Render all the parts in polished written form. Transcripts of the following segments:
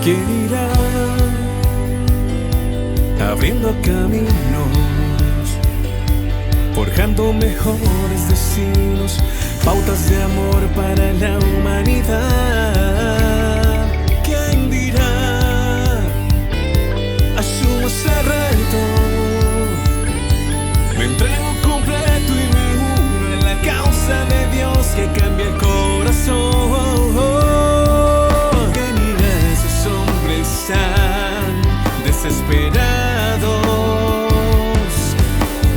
¿Quién irá abriendo caminos, forjando mejores destinos, pautas de amor para la humanidad? ¿Quién dirá asumo ese reto? Me entrego completo y me uno en la causa de Dios que cambia el corazón. ¿Quién irá esos hombres tan desesperados?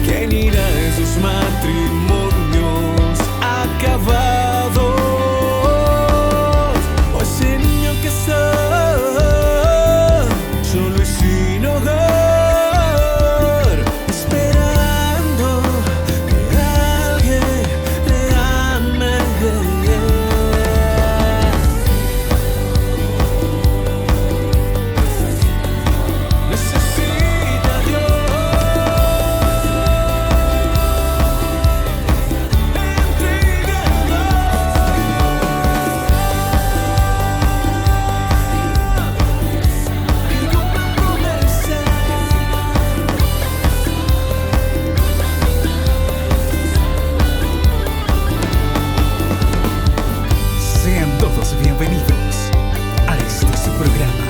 ¿Quién irá esos matrimonios acabados? O ese niño que está solo y sin hogar, esperando que alguien le ame. Necesita a Dios. Sean todos bienvenidos a este su programa,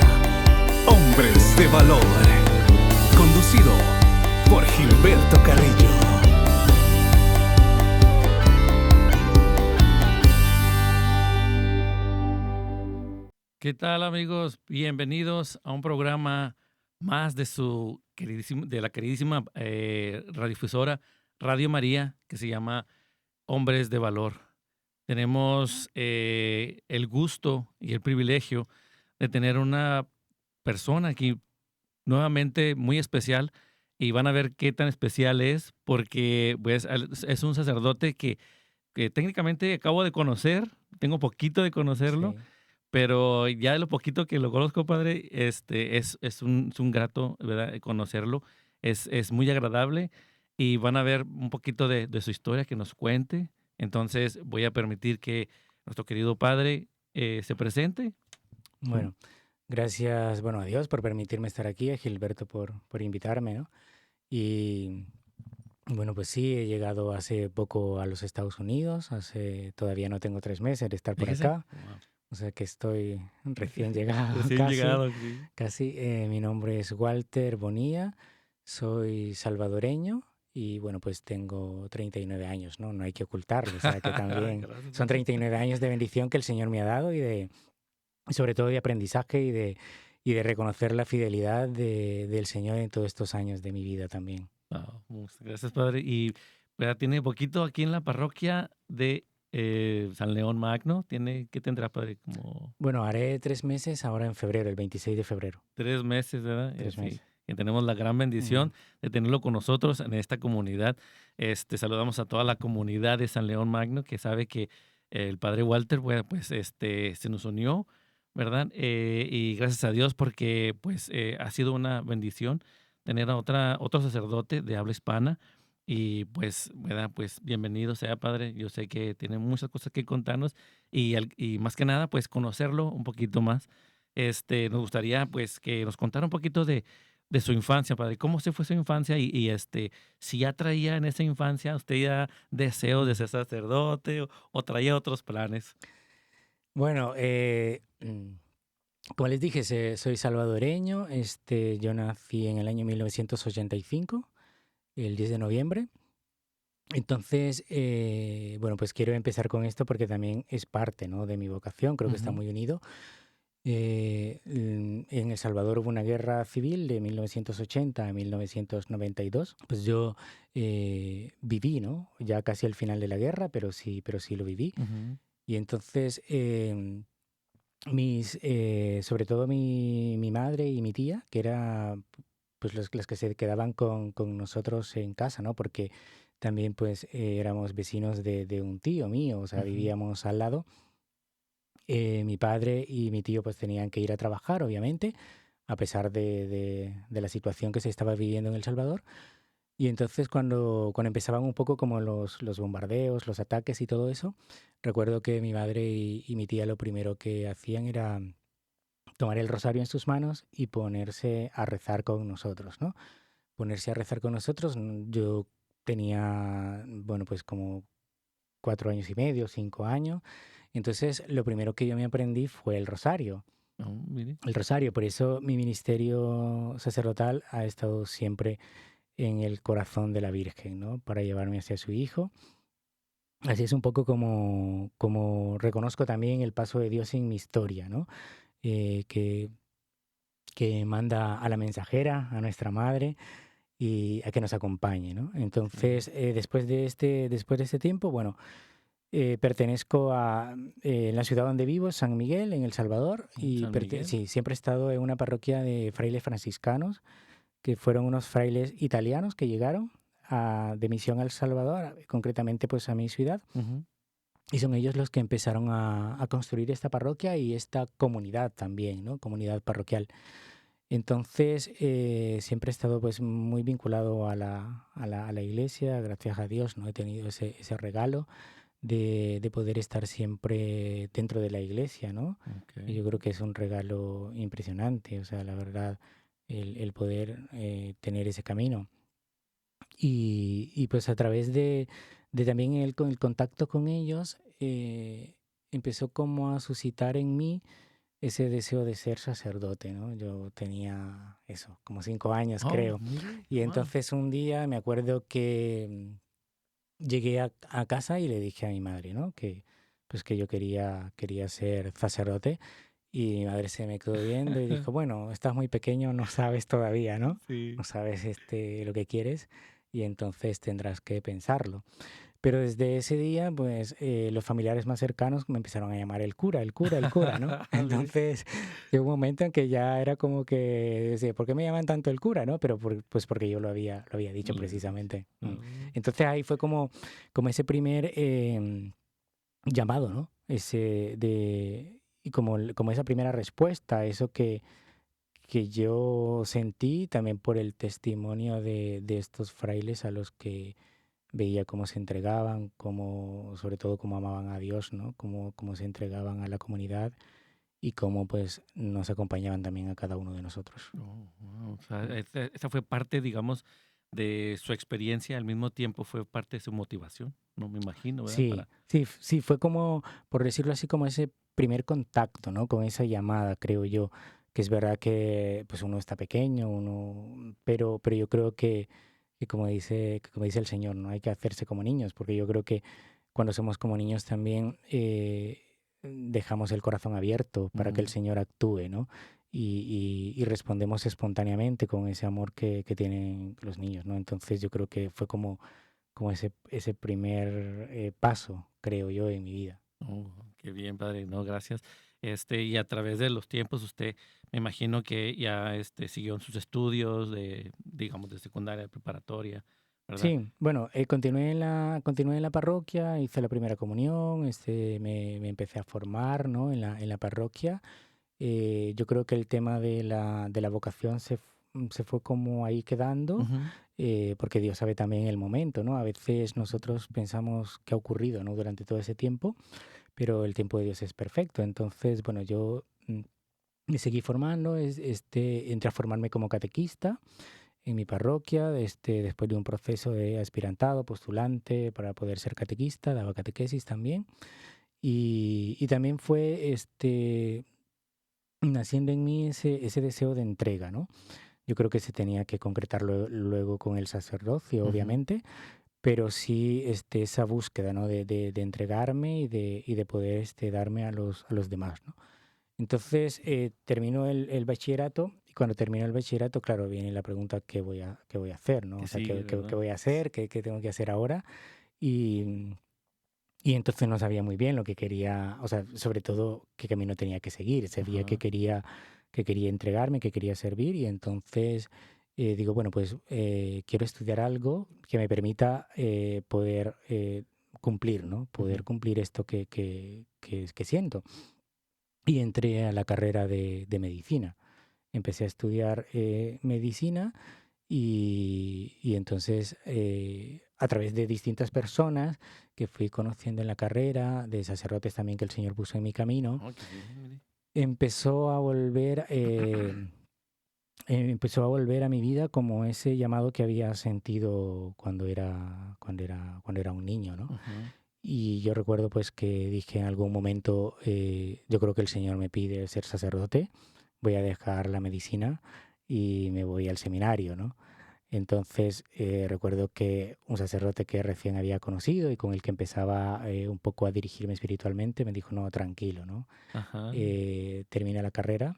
Hombres de Valor, conducido por Gilberto Carrillo. ¿Qué tal, amigos? Bienvenidos a un programa más de de la queridísima radiodifusora Radio María, que se llama Hombres de Valor. Tenemos el gusto y el privilegio de tener una persona aquí nuevamente muy especial, y van a ver qué tan especial es, porque pues, es un sacerdote que técnicamente acabo de conocer, tengo poquito de conocerlo. Sí. Pero ya de lo poquito que lo conozco, padre, es un grato, ¿verdad?, conocerlo. Es muy agradable, y van a ver un poquito de su historia que nos cuente. Entonces voy a permitir que nuestro querido padre se presente. Bueno, gracias, a Dios por permitirme estar aquí, a Gilberto por invitarme, ¿no? Y bueno, pues sí, he llegado hace poco a los Estados Unidos, todavía no tengo 3 meses de estar por Fíjese. acá, Wow. o sea que estoy recién llegado, Recién llegado, sí. casi. Mi nombre es Walter Bonilla, soy salvadoreño y bueno, pues tengo 39 años, ¿no? No hay que ocultarlo, o sea que también Gracias, son padre. 39 años de bendición que el Señor me ha dado y sobre todo de aprendizaje y de reconocer la fidelidad del Señor en todos estos años de mi vida también. Wow, muchas gracias, padre. Y ¿verdad?, tiene poquito aquí en la parroquia de San León Magno. ¿Qué tendrá, padre? Como Bueno, haré 3 meses ahora en febrero, el 26 de febrero. 3 meses, ¿verdad? 3 Sí. meses. Y tenemos la gran Mm. bendición de tenerlo con nosotros en esta comunidad. Saludamos a toda la comunidad de San León Magno, que sabe que el padre Walter, bueno, pues se nos unió, ¿verdad? Y gracias a Dios, porque pues ha sido una bendición tener a otro sacerdote de habla hispana. Y pues, ¿verdad? Pues bienvenido sea, padre. Yo sé que tiene muchas cosas que contarnos, y más que nada, pues conocerlo un poquito más. Nos gustaría pues que nos contara un poquito de su infancia, padre. ¿Cómo se fue su infancia? Si ya traía en esa infancia usted ya deseos de ser sacerdote, o traía otros planes. Bueno, como les dije, soy salvadoreño. Yo nací en el año 1985, el 10 de noviembre. Entonces, bueno, pues quiero empezar con esto porque también es parte, ¿no?, de mi vocación, creo que está Ujú. muy unido. En El Salvador hubo una guerra civil de 1980 a 1992. Pues yo viví, ¿no?, ya casi al final de la guerra, pero sí lo viví. Ujú. Y entonces, sobre todo mi madre y mi tía, que era pues las que se quedaban con nosotros en casa, ¿no? Porque también pues éramos vecinos de un tío mío, o sea, Ujú. vivíamos al lado. Mi padre y mi tío pues tenían que ir a trabajar, obviamente, a pesar de la situación que se estaba viviendo en El Salvador. Y entonces cuando empezaban un poco como los bombardeos, los ataques y todo eso, recuerdo que mi madre y mi tía lo primero que hacían era tomar el rosario en sus manos y ponerse a rezar con nosotros, ¿no? Ponerse a rezar con nosotros, yo tenía, bueno, pues como 4 años y medio, 5 años. Entonces, lo primero que yo me aprendí fue el rosario. Oh, mire. El rosario, por eso mi ministerio sacerdotal ha estado siempre en el corazón de la Virgen, ¿no? Para llevarme hacia su Hijo. Así es un poco como reconozco también el paso de Dios en mi historia, ¿no? Eh, que, que manda a la mensajera, a nuestra madre, y a que nos acompañe, ¿no? Sí. Entonces, después de este tiempo, bueno, pertenezco a la ciudad donde vivo, San Miguel, en El Salvador, y San Miguel. sí, siempre he estado en una parroquia de frailes franciscanos, que fueron unos frailes italianos que llegaron de misión a El Salvador, concretamente pues a mi ciudad, Ujú. y son ellos los que empezaron a construir esta parroquia y esta comunidad también, ¿no? Comunidad parroquial. Entonces, siempre he estado pues muy vinculado a la iglesia, gracias a Dios, ¿no? He tenido ese regalo de poder estar siempre dentro de la iglesia, ¿no? Ok. Y yo creo que es un regalo impresionante, o sea, la verdad, el poder tener ese camino. Y pues a través de también con el contacto con ellos, empezó como a suscitar en mí ese deseo de ser sacerdote, ¿no? Yo tenía eso, como 5 años, Oh, creo. mire. Y Wow. entonces un día me acuerdo que llegué a casa y le dije a mi madre, ¿no? Que pues que yo quería ser sacerdote. Y mi madre se me quedó viendo y dijo, bueno, estás muy pequeño, no sabes todavía, ¿no? Sí. No sabes lo que quieres y entonces tendrás que pensarlo. Pero desde ese día, pues los familiares más cercanos me empezaron a llamar el cura, el cura, el cura, ¿no? Mire. Entonces llegó un momento en que ya era como que, decía, ¿por qué me llaman tanto el cura, no? Pero pues porque yo lo había dicho Lo había dicho. precisamente. Oh. Entonces ahí fue como ese primer llamado, ¿no? Y como esa primera respuesta a eso que yo sentí también por el testimonio de estos frailes a los que veía cómo se entregaban, sobre todo cómo amaban a Dios, ¿no? Cómo se entregaban a la comunidad y cómo pues nos acompañaban también a cada uno de nosotros. Oh, wow. O sea, esa fue parte, digamos, de su experiencia, al mismo tiempo fue parte de su motivación, no me imagino, ¿verdad? Sí, sí, sí, fue como, por decirlo así, como ese primer contacto, ¿no? Con esa llamada, creo yo, que es verdad que pues uno está pequeño, pero yo creo que como dice el Señor, no hay que hacerse como niños, porque yo creo que cuando somos como niños también dejamos el corazón abierto para que el Ujú. Señor actúe, ¿no? Y respondemos espontáneamente con ese amor que tienen los niños, ¿no? Entonces yo creo que fue como ese primer paso, creo yo, en mi vida. Oh, qué bien, padre, no, gracias. Y a través de los tiempos, usted, me imagino que ya siguió en sus estudios de, digamos, de secundaria, de preparatoria, ¿verdad? Sí, bueno, continué en la parroquia, hice la primera comunión, me empecé a formar, ¿no? en la parroquia. Yo creo que el tema de la vocación se fue como ahí quedando, Ujú. porque Dios sabe también el momento, ¿no? A veces nosotros pensamos qué ha ocurrido, ¿no? Durante todo ese tiempo, pero el tiempo de Dios es perfecto. Entonces, bueno, yo me seguí formando, entré a formarme como catequista en mi parroquia, después de un proceso de aspirantado, postulante para poder ser catequista, daba catequesis también. Y también fue naciendo en mí ese deseo de entrega, ¿no? Yo creo que se tenía que concretar luego con el sacerdocio, Ujú. obviamente, pero sí esa búsqueda, ¿no? De entregarme y de poder darme a los demás, ¿no? Entonces termino el bachillerato y cuando termino el bachillerato, claro, viene la pregunta ¿qué voy a hacer, ¿no? Que O sea, sigue, ¿qué ¿verdad? voy a hacer? ¿Qué tengo que hacer ahora? Y, y entonces no sabía muy bien lo que quería, o sea, sobre todo qué camino tenía que seguir. Sabía que Ajá. quería entregarme, que quería servir y entonces digo, bueno, pues quiero estudiar algo que me permita poder cumplir, ¿no? Poder Ujú. cumplir esto que siento. Y entré a la carrera de medicina. Empecé a estudiar medicina y entonces a través de distintas personas que fui conociendo en la carrera, de sacerdotes también que el Señor puso en mi camino, Oh, qué bien, mire. empezó a volver, empezó a volver a mi vida como ese llamado que había sentido cuando era un niño, ¿no? Ujú. Y yo recuerdo pues que dije en algún momento, yo creo que el Señor me pide ser sacerdote, voy a dejar la medicina y me voy al seminario, ¿no? Entonces recuerdo que un sacerdote que recién había conocido y con el que empezaba un poco a dirigirme espiritualmente me dijo, no, tranquilo, ¿no? Ajá. Termina la carrera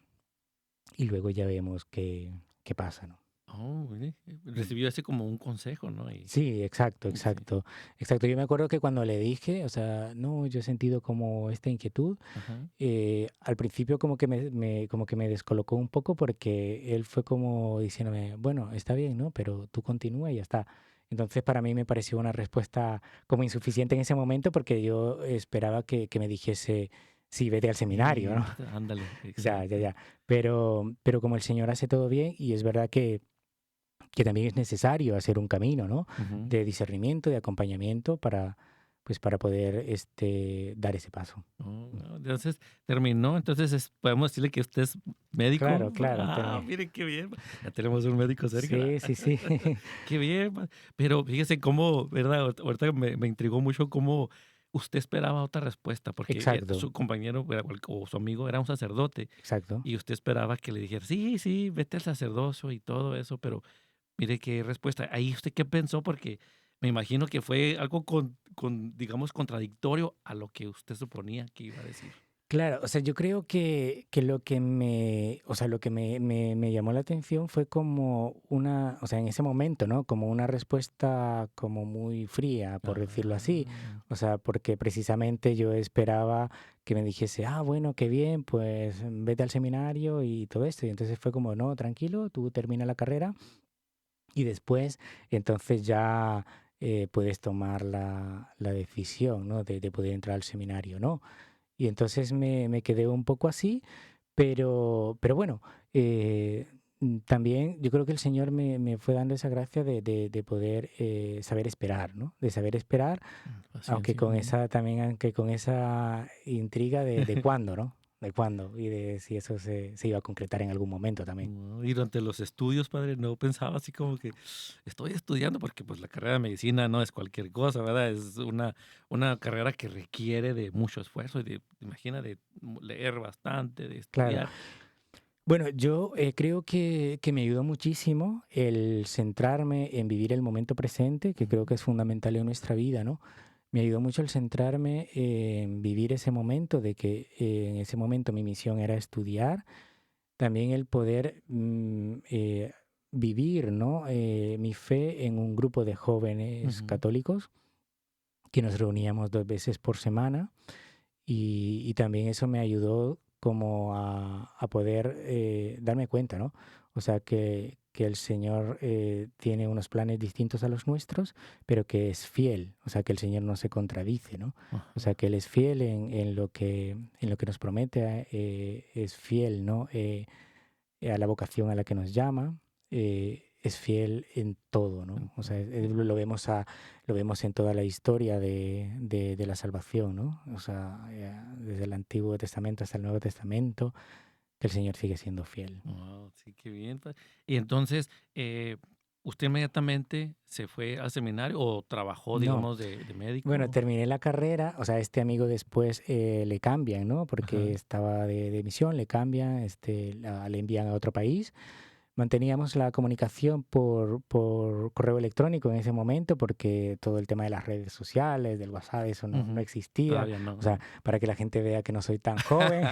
y luego ya vemos qué pasa, ¿no? Oh, mire, Mm. recibió ese como un consejo, ¿no? Sí, exacto, Sí. exacto, exacto. Yo me acuerdo que cuando le dije, o sea, no, yo he sentido como esta inquietud, Ajá. al principio como que como que me descolocó un poco porque él fue como diciéndome, bueno, está bien, ¿no? Pero tú continúa y ya está. Entonces para mí me pareció una respuesta como insuficiente en ese momento porque yo esperaba que me dijese, sí, vete al seminario, Sí, ¿no? ándale, Ya, ya, exacto. ya. Pero como el Señor hace todo bien y es verdad que también es necesario hacer un camino, ¿no? Ujú. De discernimiento, de acompañamiento para, pues, para poder dar ese paso. Oh, Mm. wow. Entonces terminó, entonces podemos decirle que usted es Claro, médico. claro. Ah, mire qué bien. Ya tenemos un médico cerca. Sí, sí, sí. Qué bien. Pero fíjese cómo, ¿verdad? Ahorita me intrigó mucho cómo usted esperaba otra respuesta, porque Exacto, su compañero o su amigo era un sacerdote exacto. y usted esperaba que le dijera, sí, sí, vete al sacerdocio y todo eso, pero mire qué respuesta. Ahí usted qué pensó, porque me imagino que fue algo digamos, contradictorio a lo que usted suponía que iba a decir. Claro, o sea, yo creo que lo que o sea, lo que me llamó la atención fue como o sea, en ese momento, ¿no? Como una respuesta como muy fría, por decirlo así. Ah, O sea, porque precisamente yo esperaba que me dijese, ah, bueno, qué bien, pues vete al seminario y todo esto. Y entonces fue como, no, tranquilo, tú termina la carrera y después, entonces ya puedes tomar la decisión, ¿no? De poder entrar al seminario, ¿no? Y entonces me quedé un poco así, pero bueno, también yo creo que el Señor me fue dando esa gracia de poder saber esperar, ¿no? De saber esperar, aunque paciencia. con esa, también, aunque con esa intriga de cuándo, ¿no? De cuándo y de si eso se iba a concretar en algún momento también. No, y durante los estudios, padre, no pensaba así como que estoy estudiando porque pues la carrera de medicina no es cualquier cosa, ¿verdad? Es una carrera que requiere de mucho esfuerzo y imagina, de leer bastante, de Claro. estudiar. Bueno, yo creo que me ayudó muchísimo el centrarme en vivir el momento presente, que creo Ujú. que es fundamental en nuestra vida, ¿no? Me ayudó mucho el centrarme en vivir ese momento, de que en ese momento mi misión era estudiar, también el poder vivir, ¿no? Mi fe en un grupo de jóvenes Ujú. católicos que nos reuníamos 2 veces por semana y también eso me ayudó como a poder darme cuenta, ¿no? O sea, que el Señor tiene unos planes distintos a los nuestros, pero que es fiel. O sea, que el Señor no se contradice, ¿no? O sea, Ajá. que Él es fiel en lo que nos promete, es fiel, ¿no? A la vocación a la que nos llama, es fiel en todo, ¿no? O sea, lo vemos lo vemos en toda la historia de la salvación, ¿no? O sea, desde el Antiguo Testamento hasta el Nuevo Testamento, que el Señor sigue siendo fiel. Wow, sí, qué bien. Y entonces, ¿usted inmediatamente se fue al seminario o trabajó, No, digamos, de bueno, médico? terminé la carrera, o sea, este amigo después le cambian, ¿no? Porque Ajá. estaba de misión, le cambian, le envían a otro país. Manteníamos la comunicación por correo electrónico en ese momento porque todo el tema de las redes sociales, del WhatsApp, eso no Ujú. existía. Todavía no, O sea, no. para que la gente vea que no soy tan joven,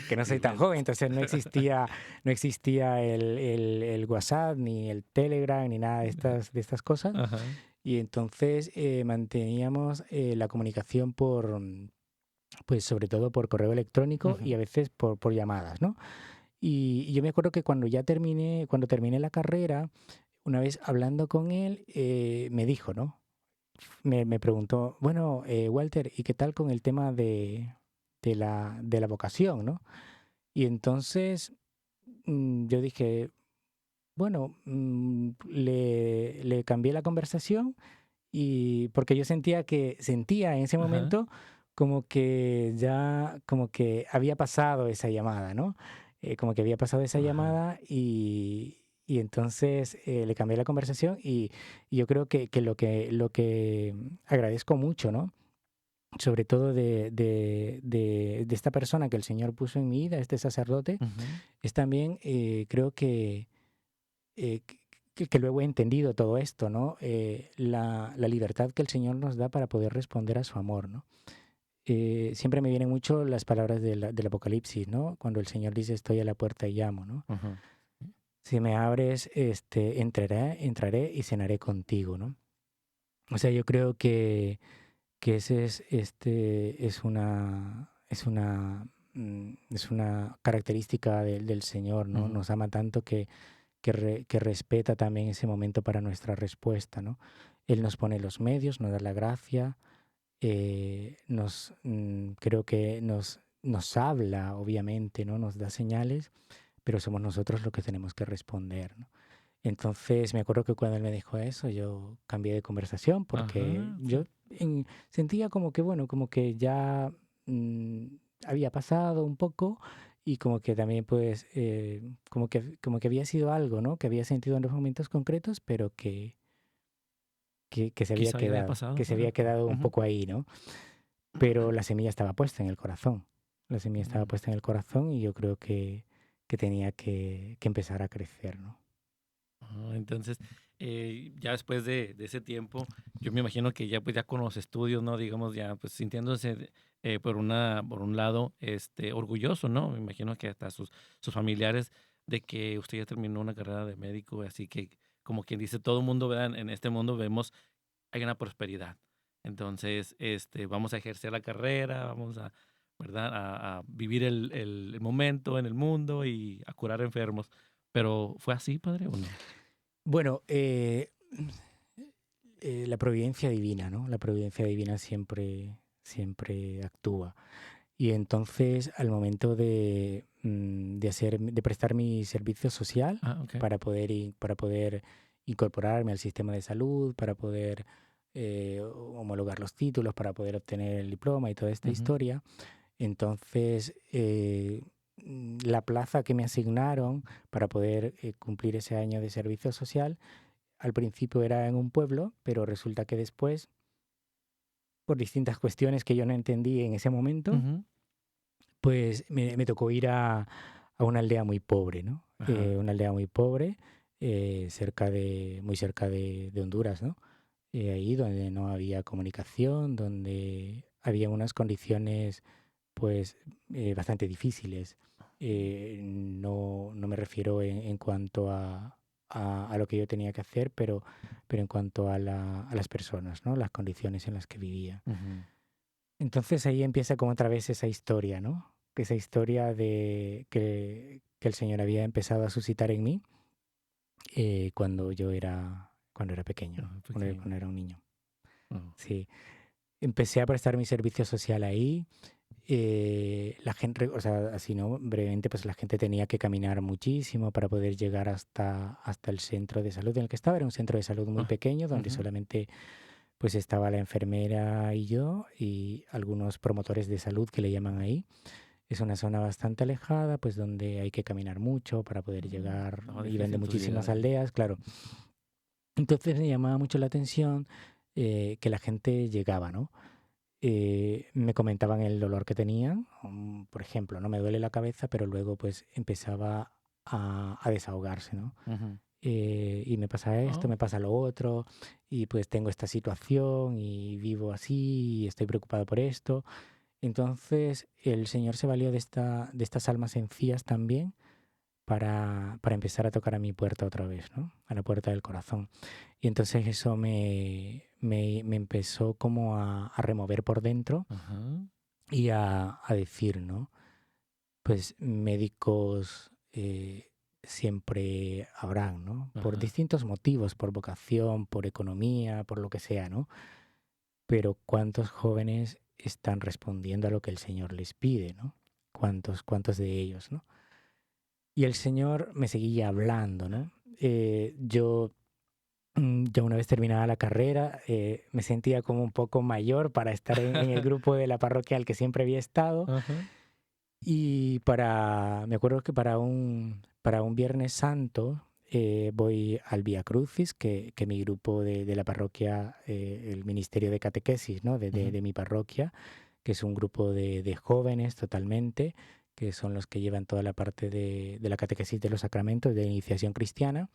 que no Qué soy tan bien. joven, entonces no existía el WhatsApp, ni el Telegram, ni nada de estas cosas. Ajá. Y entonces manteníamos la comunicación pues sobre todo por correo electrónico y Ujú. a veces por llamadas, ¿no? Y yo me acuerdo que cuando terminé la carrera, una vez hablando con él, me dijo, ¿no? Me preguntó, bueno, Walter, ¿y qué tal con el tema de la vocación, ¿no? Y entonces yo dije, bueno, le cambié la conversación y porque yo sentía en ese Ajá. momento como que ya, como que había pasado esa llamada, ¿no? Como que había pasado esa Ajá. llamada y entonces le cambié la conversación y yo creo que lo que agradezco mucho, ¿no? Sobre todo de esta persona que el Señor puso en mi vida, este sacerdote, Ujú. es también, creo eh, que luego he entendido todo esto, ¿no? La libertad que el Señor nos da para poder responder a su amor, ¿no? Siempre me vienen mucho las palabras del Apocalipsis, ¿no? Cuando el Señor dice, estoy a la puerta y llamo, ¿no? Ujú. Si me abres, entraré y cenaré contigo, ¿no? O sea, yo creo que ese es una característica del Señor, ¿no? Ujú. Nos ama tanto que respeta también ese momento para nuestra respuesta, ¿no? Él nos pone los medios, nos da la gracia, creo que nos habla, obviamente, ¿no? Nos da señales, pero somos nosotros los que tenemos que responder, ¿no? Entonces me acuerdo que cuando él me dijo eso, yo cambié de conversación porque Ajá, yo sí. sentía como que, bueno, como que ya mm, había pasado un poco y como que también pues, como que había sido algo, ¿no? Que había sentido en los momentos concretos, pero que se había Quizá ya había quedado, pasado, que se padre, había pero quedado un ujú. poco ahí, ¿no? Pero la semilla estaba puesta en el corazón. La semilla estaba Mm. puesta en el corazón y yo creo que tenía que empezar a crecer, ¿no? Entonces, ya después de ese tiempo, yo me imagino que ya pues ya con los estudios, ¿no? Digamos, ya pues sintiéndose por un lado, orgulloso, ¿no? Me imagino que hasta sus familiares de que usted ya terminó una carrera de médico, así que como quien dice, todo el mundo, ¿verdad? En este mundo vemos, hay una prosperidad. Entonces, vamos a ejercer la carrera, vamos a, ¿verdad? A vivir el momento en el mundo y a curar enfermos. Pero, ¿fue así, padre, o no? Bueno, la providencia divina, ¿no? La providencia divina siempre actúa. Y entonces, al momento de prestar mi servicio social Ah, okey. para poder incorporarme al sistema de salud, para poder homologar los títulos, para poder obtener el diploma y toda esta Ujú. historia, entonces la plaza que me asignaron para poder cumplir ese año de servicio social al principio era en un pueblo, pero resulta que después, por distintas cuestiones que yo no entendí en ese momento, Ujú. pues me tocó ir a una aldea muy pobre, ¿no? Ajá. Una aldea muy pobre, muy cerca de Honduras, ¿no? Ahí donde no había comunicación, donde había unas condiciones, pues, bastante difíciles. No me refiero en cuanto a lo que yo tenía que hacer, pero en cuanto a las personas, ¿no? Las condiciones en las que vivía. Ujú. Entonces ahí empieza como otra vez esa historia, ¿no? Esa historia de que el Señor había empezado a suscitar en mí cuando era pequeño, ¿no? Ajá, Cuando pequeño. era un niño. Oh. Sí. Empecé a prestar mi servicio social ahí. La gente, o sea, así, ¿no? Brevemente, pues la gente tenía que caminar muchísimo para poder llegar hasta el centro de salud en el que estaba. Era un centro de salud muy Ah, pequeño donde ujú. solamente pues estaba la enfermera y yo y algunos promotores de salud que le llaman ahí. Es una zona bastante alejada, pues donde hay que caminar mucho para poder llegar. Estaba Iban de difícil entonces llegar muchísimas ahí. aldeas, claro. Entonces me llamaba mucho la atención que la gente llegaba, ¿no? Me comentaban el dolor que tenían. Por ejemplo, no me duele la cabeza, pero luego pues empezaba a desahogarse, ¿no? Ujú. Y me pasa esto, Oh. me pasa lo otro, y pues tengo esta situación y vivo así y estoy preocupado por esto. Entonces el Señor se valió de estas almas sencillas también para empezar a tocar a mi puerta otra vez, ¿no? A la puerta del corazón. Y entonces eso me empezó como a remover por dentro Ajá. y a decir, ¿no? Pues médicos siempre habrán, ¿no? Por Ajá. distintos motivos, por vocación, por economía, por lo que sea, ¿no? Pero ¿cuántos jóvenes están respondiendo a lo que el Señor les pide, ¿no? ¿Cuántos de ellos, ¿no? Y el Señor me seguía hablando, ¿no? Yo Ya una vez terminada la carrera, me sentía como un poco mayor para estar en el grupo de la parroquia al que siempre había estado. Ajá. Y me acuerdo que para un Viernes Santo voy al Vía Crucis, que mi grupo de la parroquia, el Ministerio de Catequesis, ¿no? Ujú. De mi parroquia, que es un grupo de jóvenes totalmente, que son los que llevan toda la parte de la catequesis de los sacramentos, de iniciación cristiana,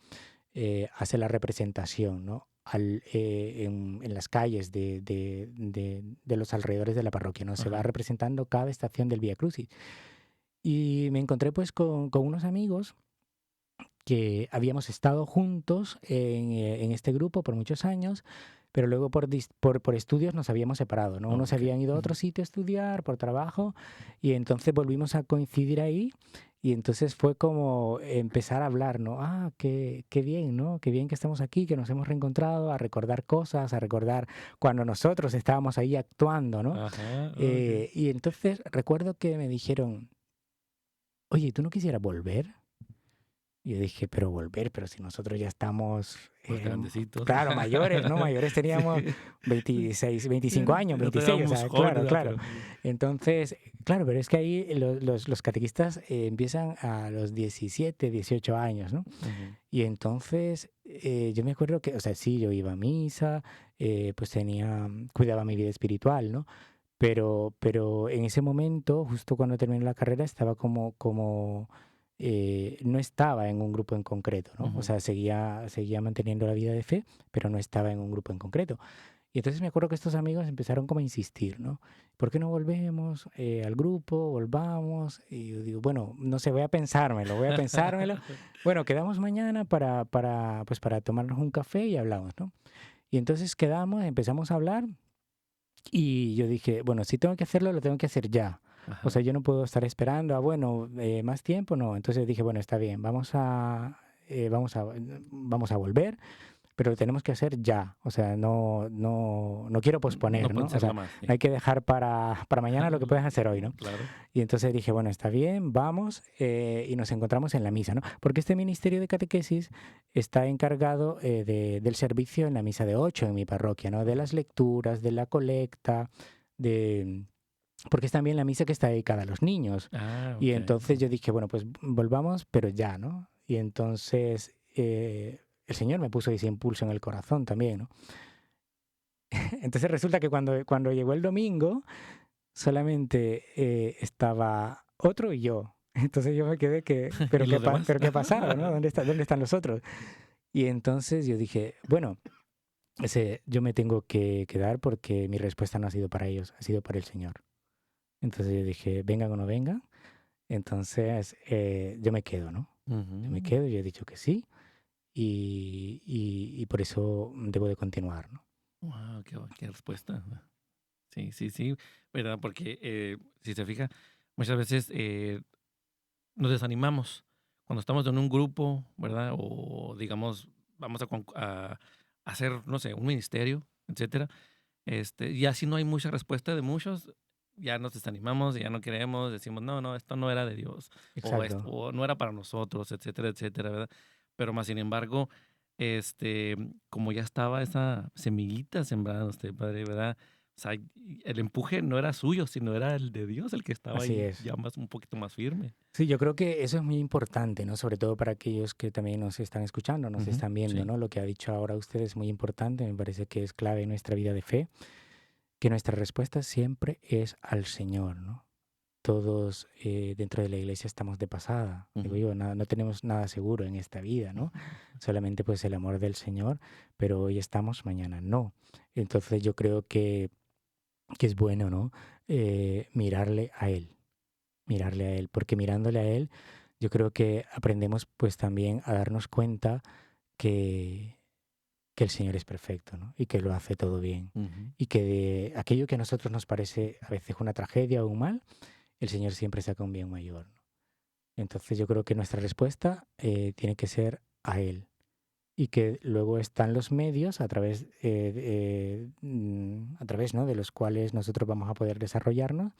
hace la representación, ¿no? En las calles de los alrededores de la parroquia, ¿no? Se va Ajá. representando cada estación del Vía Crucis. Y me encontré pues con unos amigos que habíamos estado juntos en este grupo por muchos años, pero luego por estudios nos habíamos separado, ¿no? Unos se Okey. habían ido a Ujú. otro sitio a estudiar por trabajo y entonces volvimos a coincidir ahí y entonces fue como empezar a hablar, ¿no? Ah, qué bien, ¿no? Qué bien que estamos aquí, que nos hemos reencontrado, a recordar cosas, a recordar cuando nosotros estábamos ahí actuando, ¿no? Ajá, okey. Y entonces recuerdo que me dijeron, oye, ¿tú no quisieras volver? Y yo dije, pero volver, pero si nosotros ya estamos, Más grandecitos. claro, mayores, ¿no? Mayores teníamos Sí. 26, Sí, 25 años, no 26, o éramos sea, jóvenes, claro, claro. pero sí. Entonces, claro, pero es que ahí los catequistas empiezan a los 17, 18 años, ¿no? Ujú. Y entonces yo me acuerdo que, o sea, sí, yo iba a misa, pues cuidaba mi vida espiritual, ¿no? Pero en ese momento, justo cuando terminé la carrera, estaba no estaba en un grupo en concreto, ¿no? O Ujú. sea, seguía manteniendo la vida de fe, pero no estaba en un grupo en concreto. Y entonces me acuerdo que estos amigos empezaron como a insistir, ¿no? ¿Por qué no volvemos al grupo? Volvamos. Y yo digo, bueno, no sé, voy a pensármelo. Bueno, quedamos mañana pues para tomarnos un café y hablamos, ¿no? Y entonces quedamos, empezamos a hablar y yo dije, bueno, si tengo que hacerlo, lo tengo que hacer ya. O Ajá. sea, yo no puedo estar esperando bueno, más tiempo, no. Entonces dije, bueno, está bien, vamos a volver, pero lo tenemos que hacer ya. O sea, no quiero No posponer, ¿no? O pensarla sea, más, no sí. hay que dejar para mañana lo que puedes hacer hoy, ¿no? Claro. Y entonces dije, bueno, está bien, vamos, y nos encontramos en la misa, ¿no? Porque este ministerio de catequesis está encargado del servicio en la misa de 8 en mi parroquia, ¿no? De Ujú. las lecturas, de la colecta, de... porque es también la misa que está dedicada a los niños. Ah, Y okey. entonces yo dije, bueno, pues volvamos, pero ya, ¿no? Y entonces el Señor me puso ese impulso en el corazón también, ¿no? Entonces resulta que cuando llegó el domingo, solamente estaba otro y yo. Entonces yo me quedé que, ¿Y los demás? pero qué ha pasado, ¿no? Dónde están los otros? Y entonces yo dije, bueno, yo me tengo que quedar porque mi respuesta no ha sido para ellos, ha sido para el Señor. Entonces yo dije, vengan o no vengan, entonces yo me quedo, ¿no? Yo me Ujú. quedo, yo he dicho que sí y por eso debo de continuar, ¿no? Guau, qué respuesta. Sí, sí, sí, ¿verdad? Porque, si se fija, muchas veces, nos desanimamos cuando estamos en un grupo, ¿verdad? O digamos, vamos a hacer, no sé, un ministerio, etcétera. Y así no hay mucha respuesta de muchos, ya nos desanimamos, ya no queremos, decimos, no, no, esto no era de Dios, o esto, Exacto. o no era para nosotros, etcétera, etcétera, ¿verdad? Pero más sin embargo, este, como ya estaba esa semillita sembrada en usted, padre, ¿verdad? O sea, el empuje no era suyo, sino era el de Dios, el que estaba Así ahí es. ya más, un poquito más firme. Sí, yo creo que eso es muy importante, ¿no? Sobre todo para aquellos que también nos están escuchando, nos Ujú, están viendo, sí. ¿no? Lo que ha dicho ahora usted es muy importante, me parece que es clave en nuestra vida de fe, que nuestra respuesta siempre es al Señor, ¿no? Todos dentro de la iglesia estamos de pasada, digo Ujú, yo, no tenemos nada seguro en esta vida, ¿no? ujú. Solamente pues el amor del Señor, pero hoy estamos, mañana no. Entonces yo creo que es bueno, ¿no? Mirarle a Él, porque mirándole a Él, yo creo que aprendemos pues también a darnos cuenta que, que el Señor es perfecto, ¿no? Y que lo hace todo bien. Ujú. Y que de aquello que a nosotros nos parece a veces una tragedia o un mal, el Señor siempre saca un bien mayor, ¿no? Entonces yo creo que nuestra respuesta tiene que ser a Él. Y que luego están los medios a través, ¿no? de los cuales nosotros vamos a poder desarrollarnos,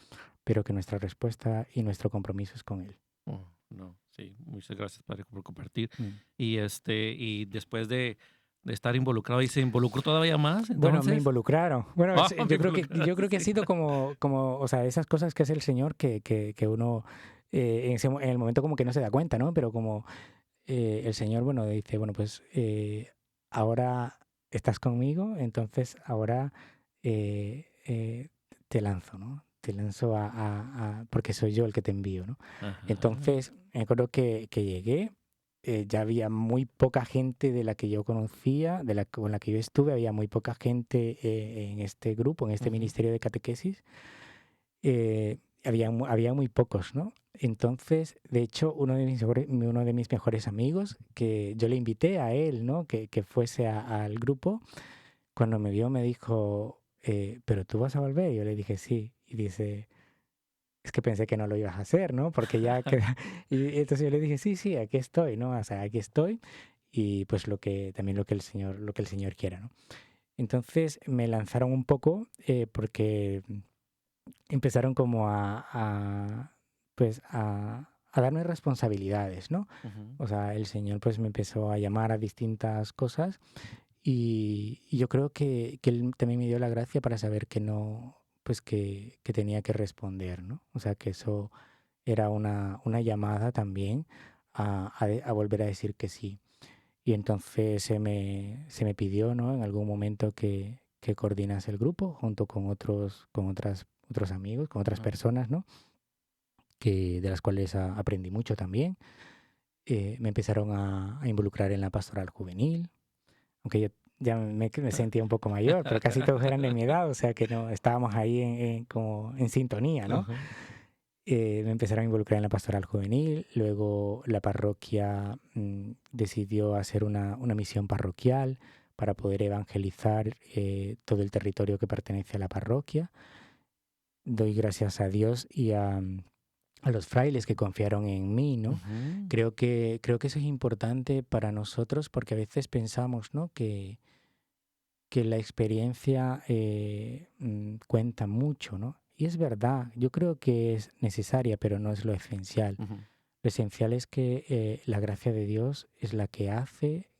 pero que nuestra respuesta y nuestro compromiso es con Él. Oh, no, sí, muchas gracias, padre, por compartir. Mm. Y después de de estar involucrado y se involucró todavía más. Bueno, me Entonces, involucraron. Bueno, Ah, yo creo que ha sí. sido como, o sea, esas cosas que hace el Señor que uno en el momento como que no se da cuenta, ¿no? Pero como el Señor, bueno, dice, bueno, pues ahora estás conmigo, entonces ahora eh, te lanzo, ¿no? Te lanzo porque soy yo el que te envío, ¿no? Ajá. Entonces, me acuerdo que llegué, ya había muy poca gente de la que yo conocía, con la que yo estuve, había muy poca gente en este grupo, en este Ujú. ministerio de catequesis. Había muy pocos, ¿no? Entonces, de hecho, uno de mis mejores amigos, que yo le invité a él, ¿no? Que fuese al grupo, cuando me vio me dijo, ¿pero tú vas a volver? Y yo le dije, sí. Y dice, es que pensé que no lo ibas a hacer, ¿no? Porque ya queda... Y entonces yo le dije, sí, sí, aquí estoy, ¿no? O sea, aquí estoy y pues también lo que el Señor quiera, ¿no? Entonces me lanzaron un poco porque empezaron como pues a darme responsabilidades, ¿no? Ujú. O sea, el Señor pues me empezó a llamar a distintas cosas y yo creo que Él también me dio la gracia para saber que no, pues que tenía que responder, ¿no? O sea, que eso era una llamada también a volver a decir que sí. Y entonces se me pidió, ¿no? En algún momento que coordinase el grupo junto otros amigos, con otras Ajá. personas, ¿no? De las cuales aprendí mucho también. Me empezaron a involucrar en la pastoral juvenil, aunque yo ya me sentía un poco mayor, pero casi todos eran de mi edad, o sea que no estábamos ahí como en sintonía, ¿no? Ajá. Me empezaron a involucrar en la pastoral juvenil, luego la parroquia decidió hacer una misión parroquial para poder evangelizar todo el territorio que pertenece a la parroquia. Doy gracias a Dios y a los frailes que confiaron en mí, ¿no? Ujú. Creo que eso es importante para nosotros porque a veces pensamos, ¿no? Que la experiencia cuenta mucho, ¿no? Y es verdad, yo creo que es necesaria, pero no es lo esencial. Ujú. Lo esencial es que la gracia de Dios es la que hace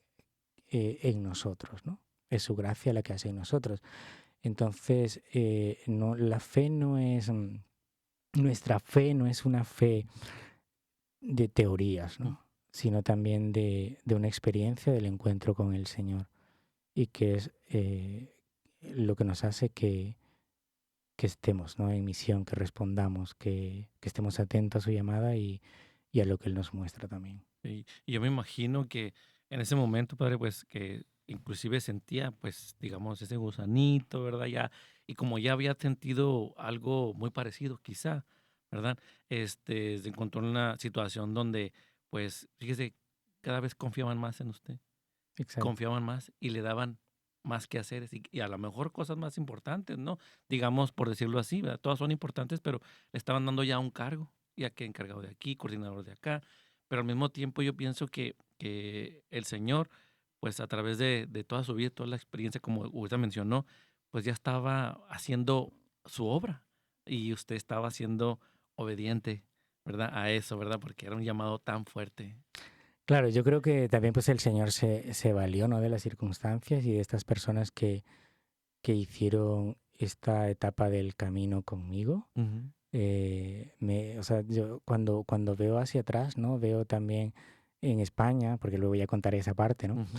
en nosotros, ¿no? Es su gracia la que hace en nosotros. Entonces, no, nuestra fe no es una fe de teorías, Mm. ¿no? Sino también de una experiencia del encuentro con el Señor y que es lo que nos hace que estemos, ¿no? En misión, que respondamos, que estemos atentos a su llamada y a lo que Él nos muestra también. Y yo me imagino que en ese momento, padre, pues que inclusive sentía, pues, digamos, ese gusanito, ¿verdad? Ya, y como ya había sentido algo muy parecido, quizá, ¿verdad? Se encontró en una situación donde, pues, fíjese, cada vez confiaban más en usted, Exacto. confiaban más y le daban más que hacer y a lo mejor cosas más importantes, ¿no? Digamos, por decirlo así, ¿verdad? Todas son importantes, pero le estaban dando ya un cargo, ya que encargado de aquí, coordinador de acá, pero al mismo tiempo yo pienso que el Señor, pues a través de toda su vida, toda la experiencia, como usted mencionó, pues ya estaba haciendo su obra y usted estaba siendo obediente, ¿verdad? A eso, ¿verdad? Porque era un llamado tan fuerte. Claro, yo creo que también pues el Señor se valió, ¿no? De las circunstancias y de estas personas que hicieron esta etapa del camino conmigo. Ujú. O sea, yo cuando veo hacia atrás, ¿no? Veo también en España, porque luego ya contaré esa parte, ¿no? Ujú.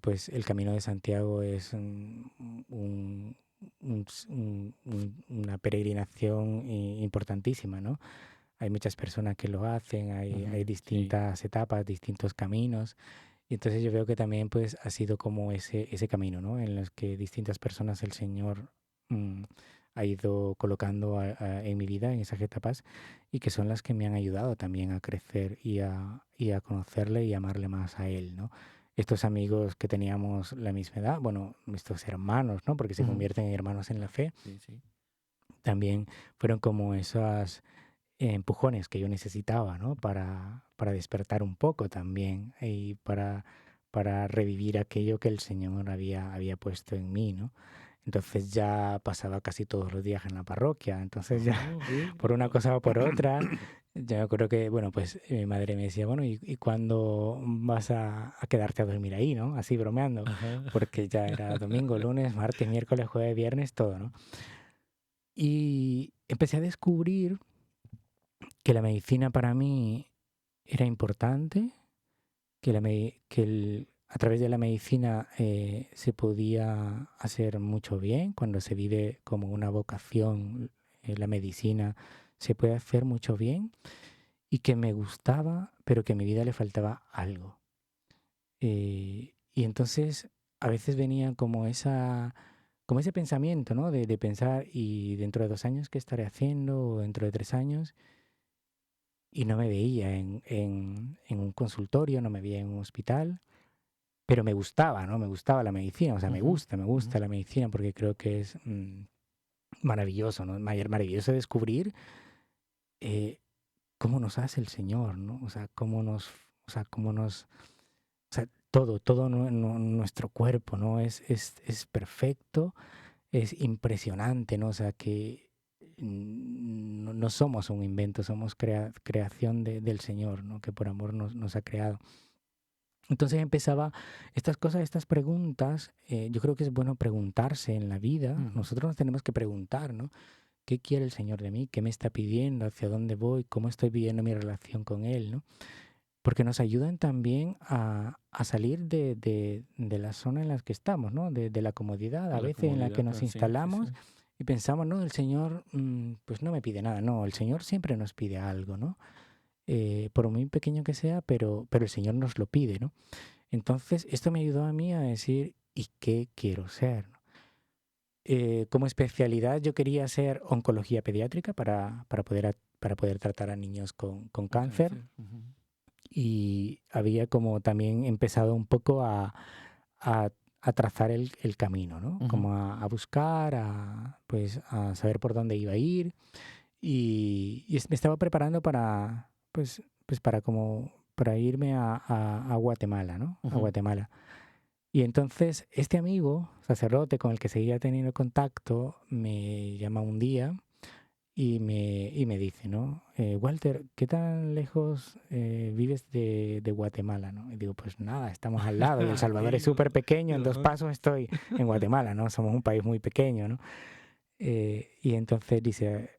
Pues el Camino de Santiago es una peregrinación importantísima, ¿no? Hay muchas personas que lo hacen, hay Ujú. Sí. distintas etapas, distintos caminos. Y entonces yo veo que también pues ha sido como ese camino, ¿no? En los que distintas personas el Señor mm, ha ido colocando en mi vida, en esas etapas, y que son las que me han ayudado también a crecer y a conocerle y amarle más a Él, ¿no? Estos amigos que teníamos la misma edad, bueno, estos hermanos, ¿no? Porque se Ujú. convierten en hermanos en la fe, Sí, sí. también fueron como esos empujones que yo necesitaba, ¿no? Para despertar un poco también y para revivir aquello que el Señor había puesto en mí, ¿no? Entonces ya pasaba casi todos los días en la parroquia, entonces ya Oh, sí. por una cosa o por otra Yo me acuerdo que, bueno, pues mi madre me decía, bueno, y cuándo vas a quedarte a dormir ahí, ¿no? Así bromeando, Ajá. porque ya era domingo, lunes, martes, miércoles, jueves, viernes, todo, ¿no? Y empecé a descubrir que la medicina para mí era importante, a través de la medicina se podía hacer mucho bien. Cuando se vive como una vocación, la medicina se puede hacer mucho bien y que me gustaba, pero que a mi vida le faltaba algo. Y entonces a veces venía como ese pensamiento, ¿no? De pensar, y dentro de 2 años, ¿qué estaré haciendo? O dentro de 3 años. Y no me veía en un consultorio, no me veía en un hospital, pero me gustaba, ¿no? Me gustaba la medicina, o sea, Ujú, me ujú. gusta la medicina porque creo que es maravilloso, ¿no? Maravilloso descubrir eh, cómo nos hace el Señor, ¿no? O sea, todo nuestro cuerpo, ¿no? Es perfecto, es impresionante, ¿no? O sea, que no somos un invento, somos creación del Señor, ¿no? Que por amor nos ha creado. Entonces empezaba estas cosas, estas preguntas. Yo creo que es bueno preguntarse en la vida. Ujú. Nosotros nos tenemos que preguntar, ¿no? ¿Qué quiere el Señor de mí? ¿Qué me está pidiendo? ¿Hacia dónde voy? ¿Cómo estoy viviendo mi relación con Él? ¿No? Porque nos ayudan también a salir de la zona en la que estamos, ¿no? De la comodidad, De a la veces en la que comodidad, nos sí, sí, sí. instalamos y pensamos, no, el Señor pues no me pide nada. No, el Señor siempre nos pide algo, ¿no? Por muy pequeño que sea, pero el Señor nos lo pide, ¿no? Entonces, esto me ayudó a mí a decir, ¿y qué quiero ser? ¿No? Como especialidad yo quería hacer oncología pediátrica para poder tratar a niños con Con cáncer, cáncer. Ujú. y había como también empezado un poco a, a trazar el camino, ¿no? Ujú. Como a buscar, pues, a saber por dónde iba a ir, y me estaba preparando pues para irme a Guatemala, ¿no? A Ujú. Guatemala. Y entonces este amigo, sacerdote con el que seguía teniendo contacto, me llama un día y me dice, ¿no? Walter, ¿qué tan lejos vives de Guatemala, ¿no? Y digo, pues nada, estamos al lado, y El Salvador es Aquí, súper pequeño, en 2 ajá. pasos estoy en Guatemala, ¿no? Somos un país muy pequeño, ¿no? Y entonces dice,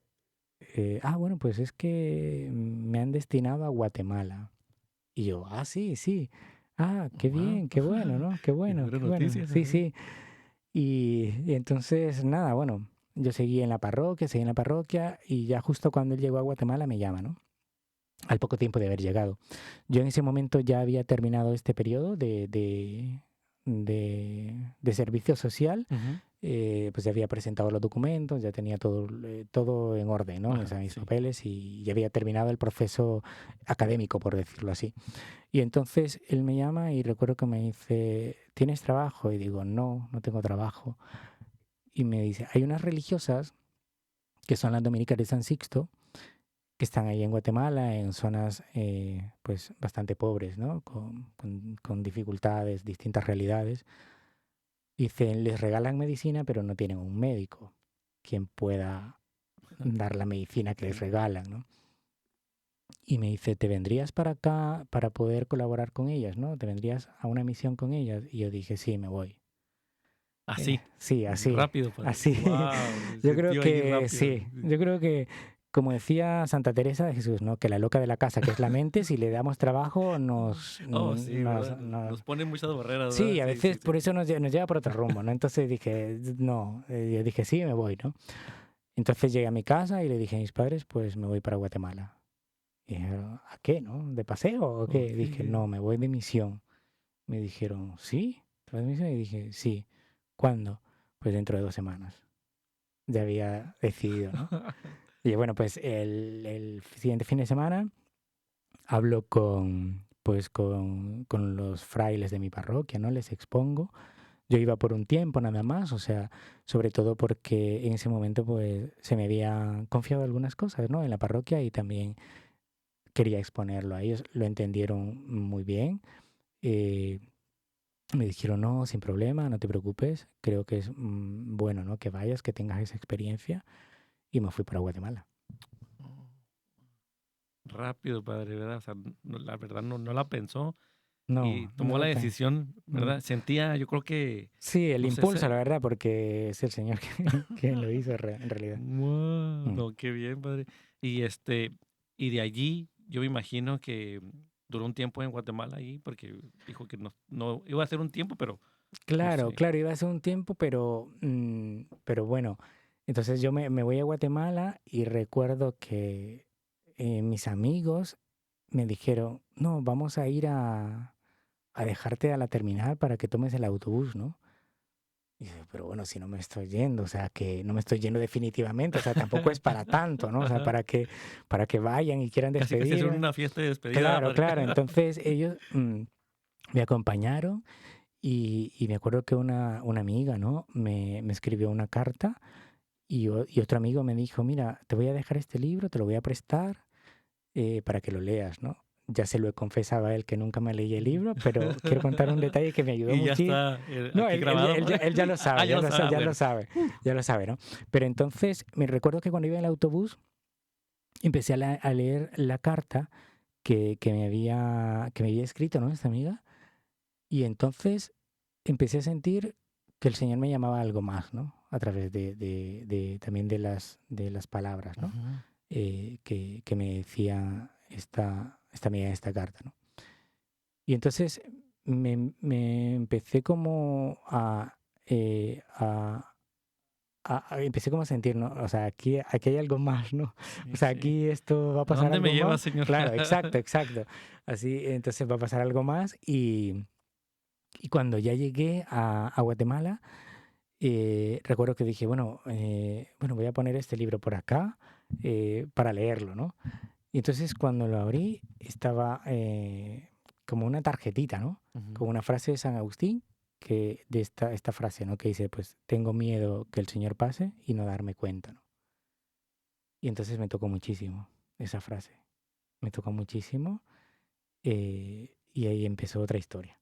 bueno, pues es que me han destinado a Guatemala. Y yo, sí, sí. Qué Wow. bien, qué bueno, ¿no? Qué Qué bueno, buenas qué bueno. noticias, Sí, ajá. sí. Y entonces, nada, bueno, yo seguí en la parroquia, y ya justo cuando él llegó a Guatemala me llama, ¿no? Al poco tiempo de haber llegado. Yo en ese momento ya había terminado este periodo de servicio social. Ujú. Pues ya había presentado los documentos, ya tenía todo en orden, ¿no? O Ajá, sea, mis sí. papeles, y ya había terminado el proceso académico, por decirlo así. Y entonces él me llama y recuerdo que me dice, ¿tienes trabajo? Y digo, no, no tengo trabajo. Y me dice, hay unas religiosas que son las dominicas de San Sixto, que están ahí en Guatemala, en zonas pues bastante pobres, ¿no? Con dificultades, distintas realidades. Dice, les regalan medicina, pero no tienen un médico quien pueda dar la medicina que les Sí. regalan, ¿no? Y me dice, ¿te vendrías para acá para poder colaborar con ellas, ¿no? ¿Te vendrías a una misión con ellas? Y yo dije, sí, me voy. Así. Sí, así, Rápido, padre. así. Wow. Yo creo Sentió ahí que rápido. sí, yo creo que, como decía Santa Teresa de Jesús, ¿no? Que la loca de la casa, que es la mente, si le damos trabajo, Oh, sí, ¿verdad? Nos pone muchas barreras, Sí, ¿verdad? a Sí, sí, veces sí. por eso nos lleva por otro rumbo, ¿no? Entonces dije, no, yo dije, sí, me voy, ¿no? Entonces llegué a mi casa y le dije a mis padres, pues me voy para Guatemala. Y dijeron, ¿a qué, no? ¿De paseo o qué? Ok. Dije, no, me voy de misión. Me dijeron, ¿sí? ¿Te vas de misión? Y dije, sí. ¿Cuándo? Pues dentro de 2 semanas. Ya había decidido, ¿no? Y bueno, pues el siguiente fin de semana hablo con los frailes de mi parroquia, ¿no? Les expongo. Yo iba por un tiempo nada más, o sea, sobre todo porque en ese momento pues se me habían confiado algunas cosas, ¿no? En la parroquia, y también quería exponerlo a ellos. Lo entendieron muy bien. eh, Me dijeron, no, sin problema, no te preocupes. Creo que es bueno, ¿no? Que vayas, que tengas esa experiencia. Y me fui para Guatemala. rápido, padre, ¿verdad? O sea, la verdad no la pensó y No, tomó no la lo decisión, ¿verdad? Sentía, yo creo que, Sí, el no sé, impulso, la verdad, porque es el Señor quien lo hizo en realidad. ¡Wow! Mm. No, qué bien, padre. Y y de allí, yo me imagino que duró un tiempo en Guatemala ahí, porque dijo que no iba a ser un tiempo, pero no Claro, sé. claro, iba a ser un tiempo, pero bueno, entonces yo me voy a Guatemala y recuerdo que mis amigos me dijeron, no, vamos a ir a dejarte a la terminal para que tomes el autobús, ¿no? Y yo, pero bueno, si no me estoy yendo, o sea, que no me estoy yendo definitivamente, o sea, tampoco es para tanto, ¿no? O sea, Ajá. para que vayan y quieran Casi hacer despedirme. una fiesta de despedida, ¿verdad, Claro, padre? claro, entonces ellos me acompañaron y me acuerdo que una amiga, ¿no? Me escribió una carta y otro amigo me dijo, mira, te voy a dejar este libro, te lo voy a prestar para que lo leas, ¿no? Ya se lo he confesado a él que nunca me leí el libro, pero quiero contar un detalle que me ayudó Y ya muchísimo. está No, aquí grabado, padre. él ya lo Ah, sabe, ya lo sabe, ya lo bueno. sabe, ya lo sabe, ¿no? Pero entonces me recuerdo que cuando iba en el autobús empecé a leer la carta que me había escrito, ¿no? Esta amiga. Y entonces empecé a sentir que el Señor me llamaba a algo más, ¿no? A través también de las palabras, ¿no? Ujú. Que me decía esta amiga en esta carta, ¿no? Y entonces me empecé como empecé como a sentir, ¿no? O sea, aquí hay algo más, ¿no? Sí, O sea, sí. aquí esto va a ¿A pasar dónde me algo lleva, más. señor? Claro, exacto, exacto. Así, entonces va a pasar algo más y cuando ya llegué a Guatemala, recuerdo que dije, bueno, voy a poner este libro por acá para leerlo, ¿no? Y entonces cuando lo abrí estaba como una tarjetita, ¿no? Ujú. Como una frase de San Agustín, que de esta frase, ¿no? Que dice, pues tengo miedo que el Señor pase y no darme cuenta, ¿no? Y entonces me tocó muchísimo esa frase, me tocó muchísimo y ahí empezó otra historia.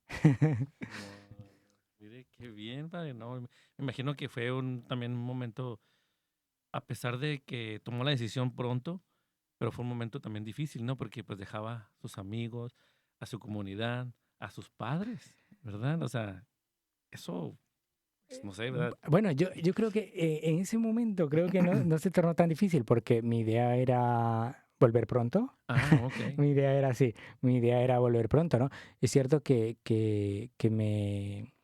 Wow. Mire, qué bien, padre. No, me imagino que fue también un momento, a pesar de que tomó la decisión pronto, pero fue un momento también difícil, ¿no? Porque pues dejaba a sus amigos, a su comunidad, a sus padres, ¿verdad? O sea, eso, pues, no sé, ¿verdad? Bueno, yo creo que en ese momento creo que no se tornó tan difícil porque mi idea era volver pronto. Ah, ok. Mi idea era así, mi idea era volver pronto, ¿no? Es cierto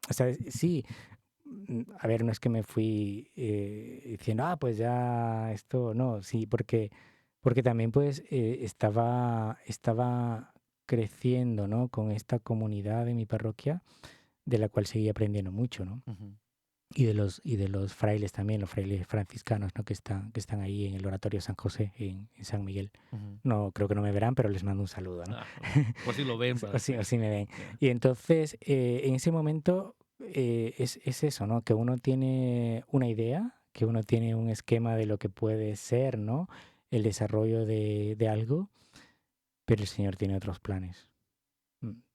o sea, sí, a ver, no es que me fui diciendo, pues ya esto, no, sí, porque también pues estaba creciendo, ¿no? Con esta comunidad de mi parroquia, de la cual seguía aprendiendo mucho, ¿no? Ujú, Y de los frailes también, los frailes franciscanos, ¿no? Que están ahí en el oratorio San José, en San Miguel. ujú. No, creo que no me verán, pero les mando un saludo, ¿no? Ah, por si lo ven, padre. O si me ven. Ya. Y entonces, en ese momento, es eso, ¿no? Que uno tiene una idea, que uno tiene un esquema de lo que puede ser, ¿no? El desarrollo de algo, pero el Señor tiene otros planes.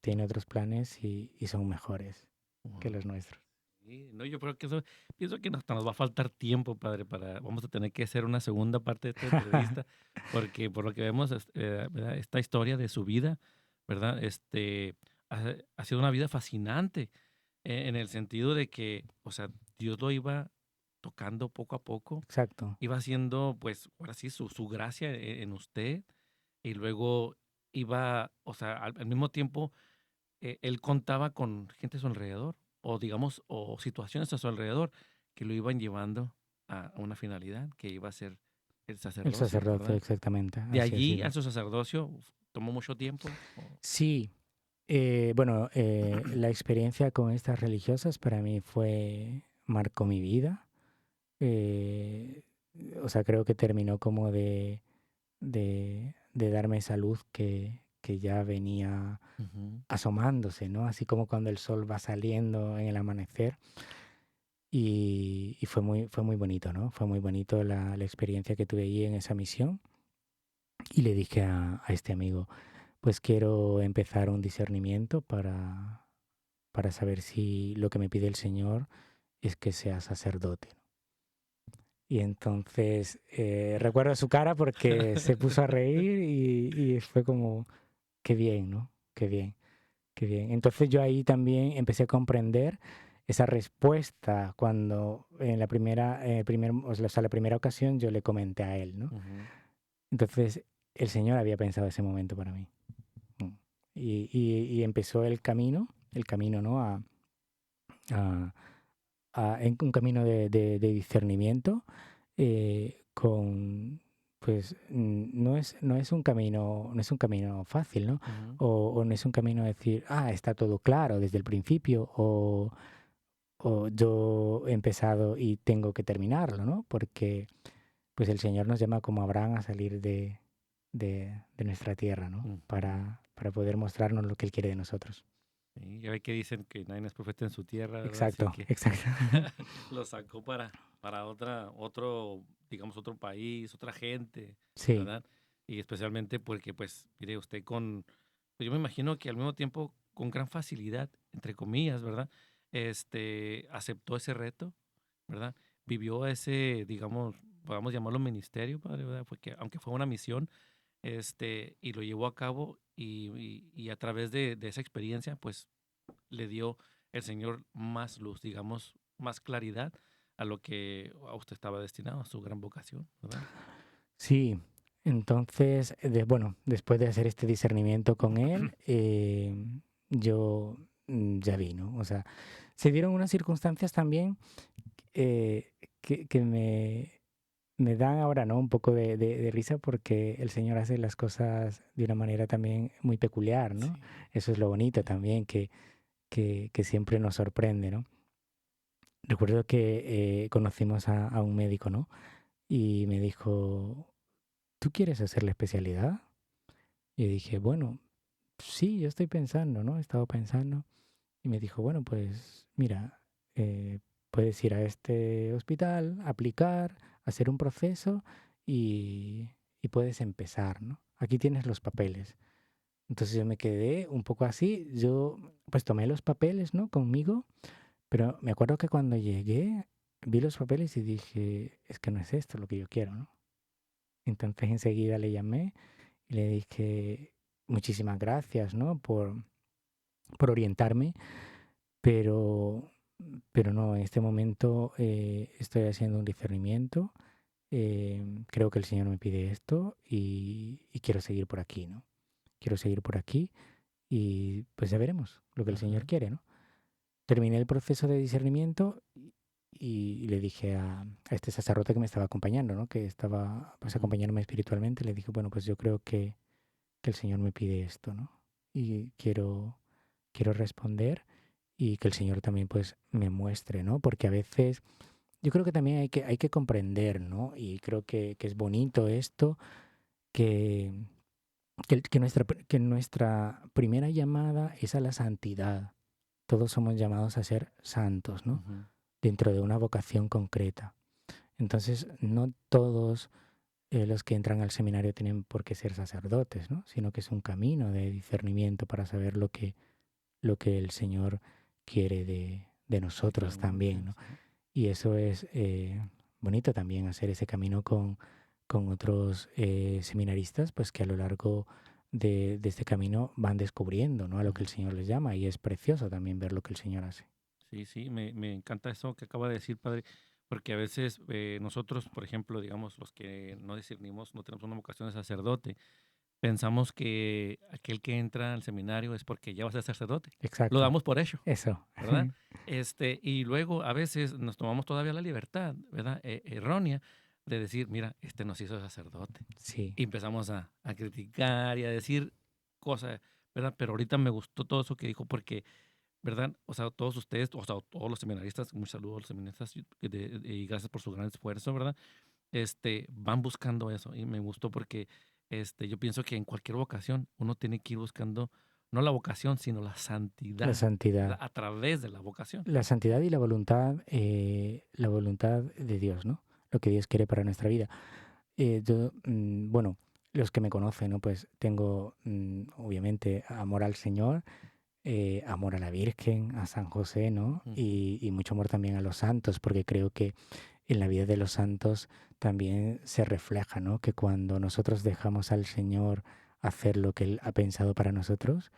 Tiene otros planes y son mejores que Wow. los nuestros. Sí, no, yo creo que eso, pienso que hasta nos va a faltar tiempo, padre, vamos a tener que hacer una segunda parte de esta entrevista, porque por lo que vemos, ¿verdad? Esta historia de su vida, ¿verdad? Ha sido una vida fascinante, en el sentido de que, o sea, Dios lo iba tocando poco a poco, Exacto. iba haciendo, pues, ahora sí, su gracia en usted, y luego iba, o sea, al mismo tiempo él contaba con gente a su alrededor, o digamos, o situaciones a su alrededor que lo iban llevando a una finalidad, que iba a ser el El sacerdocio, sacerdocio, ¿verdad? exactamente. De Así ha allí a sido. su sacerdocio tomó mucho tiempo. Sí, la experiencia con estas religiosas para mí marcó mi vida. Eh, o sea, creo que terminó como de darme esa luz que ya venía Ujú, asomándose, ¿no? Así como cuando el sol va saliendo en el amanecer. Y fue muy bonito, ¿no? Fue muy bonito la experiencia que tuve ahí en esa misión. Y le dije a este amigo, pues quiero empezar un discernimiento para saber si lo que me pide el Señor es que sea sacerdote. Y entonces recuerdo su cara porque se puso a reír y fue como, qué bien, ¿no? Qué bien, qué bien. Entonces yo ahí también empecé a comprender esa respuesta cuando en la la primera ocasión yo le comenté a él, ¿no? Ujú. Entonces el Señor había pensado ese momento para mí. Mm. Y empezó el camino, ¿no? A, en un camino de discernimiento con pues no es un camino fácil, ¿no? Ujú. O no es un camino de decir, está todo claro desde el principio, o yo he empezado y tengo que terminarlo, ¿no? Porque pues el Señor nos llama como Abraham a salir de nuestra tierra, ¿no? Ujú. Para poder mostrarnos lo que Él quiere de nosotros. Sí, ya ve que dicen que nadie es profeta en su tierra, ¿verdad? Así Exacto, que exacto. lo sacó para otro, digamos, otro país, otra gente, Sí, ¿verdad? Y especialmente porque, pues, mire, usted pues yo me imagino que al mismo tiempo, con gran facilidad, entre comillas, ¿verdad? Aceptó ese reto, ¿verdad? Vivió ese, digamos, podamos llamarlo ministerio, padre, ¿verdad? Porque aunque fue una misión, y lo llevó a cabo y a través de esa experiencia, pues le dio el Señor más luz, digamos, más claridad a lo que a usted estaba destinado, a su gran vocación, ¿verdad? sí. Entonces, bueno, después de hacer este discernimiento con él, yo ya vi, ¿no? O sea, se dieron unas circunstancias también que me dan ahora, ¿no? Un poco de risa porque el Señor hace las cosas de una manera también muy peculiar, ¿no? Sí, Eso es lo bonito sí. también, que siempre nos sorprende, ¿no? Recuerdo que conocimos a un médico, ¿no? Y me dijo, ¿tú quieres hacer la especialidad? Y dije, bueno, sí, yo estoy pensando, ¿no? He estado pensando. Y me dijo, bueno, pues mira, puedes ir a este hospital, aplicar, hacer un proceso y puedes empezar, ¿no? Aquí tienes los papeles. Entonces yo me quedé un poco así, yo pues tomé los papeles, ¿no? Conmigo, pero me acuerdo que cuando llegué vi los papeles y dije, es que no es esto lo que yo quiero, ¿no? Entonces enseguida le llamé y le dije, muchísimas gracias, ¿no? Por orientarme, pero, pero no, en este momento estoy haciendo un discernimiento, creo que el Señor me pide esto y quiero seguir por aquí, ¿no? Quiero seguir por aquí y pues ya veremos lo que el Señor Ajá. quiere, ¿no? Terminé el proceso de discernimiento y le dije a este sacerdote que me estaba acompañando, ¿no? Que estaba pues Ujú. acompañándome espiritualmente, le dije, bueno, pues yo creo que el Señor me pide esto, ¿no? Y quiero responder y que el Señor también pues me muestre, ¿no? Porque a veces yo creo que también hay que comprender, ¿no? Y creo que es bonito esto, que, que nuestra primera llamada es a la santidad. Todos somos llamados a ser santos, ¿no? Ujú. Dentro de una vocación concreta. Entonces, no todos los que entran al seminario tienen por qué ser sacerdotes, ¿no? Sino que es un camino de discernimiento para saber lo que el Señor quiere de De nosotros cada uno, sí, también, ¿no? sí. Y eso es bonito también, hacer ese camino con otros seminaristas, pues que a lo largo de este camino van descubriendo, ¿no? A lo que el Ujú. Señor les llama. Y es precioso también ver lo que el Señor hace. Sí, sí, me encanta eso que acaba de decir, padre, porque a veces nosotros, por ejemplo, digamos, los que no discernimos, no tenemos una vocación de sacerdote, pensamos que aquel que entra al seminario es porque ya va a ser sacerdote. Lo Exacto. damos por hecho, Eso. ¿verdad? Y luego a veces nos tomamos todavía la libertad, ¿verdad? Errónea de decir, mira, este nos hizo sacerdote. Sí. Y empezamos a criticar y a decir cosas, ¿verdad? Pero ahorita me gustó todo eso que dijo porque, ¿verdad? O sea, todos ustedes, o sea, todos los seminaristas, un saludo a los seminaristas y gracias por su gran esfuerzo, ¿verdad? Van buscando eso y me gustó porque yo pienso que en cualquier vocación uno tiene que ir buscando no la vocación, sino la La santidad, ¿verdad? santidad. A través de la vocación. La santidad y la voluntad de Dios, ¿no? Lo que Dios quiere para nuestra vida. Bueno, los que me conocen, ¿no? Pues tengo, obviamente, amor al Señor, amor a la Virgen, a San José, ¿no? Ujú. Y mucho amor también a los santos, porque creo que en la vida de los santos también se refleja, ¿no? Que cuando nosotros dejamos al Señor hacer lo que Él ha pensado para nosotros,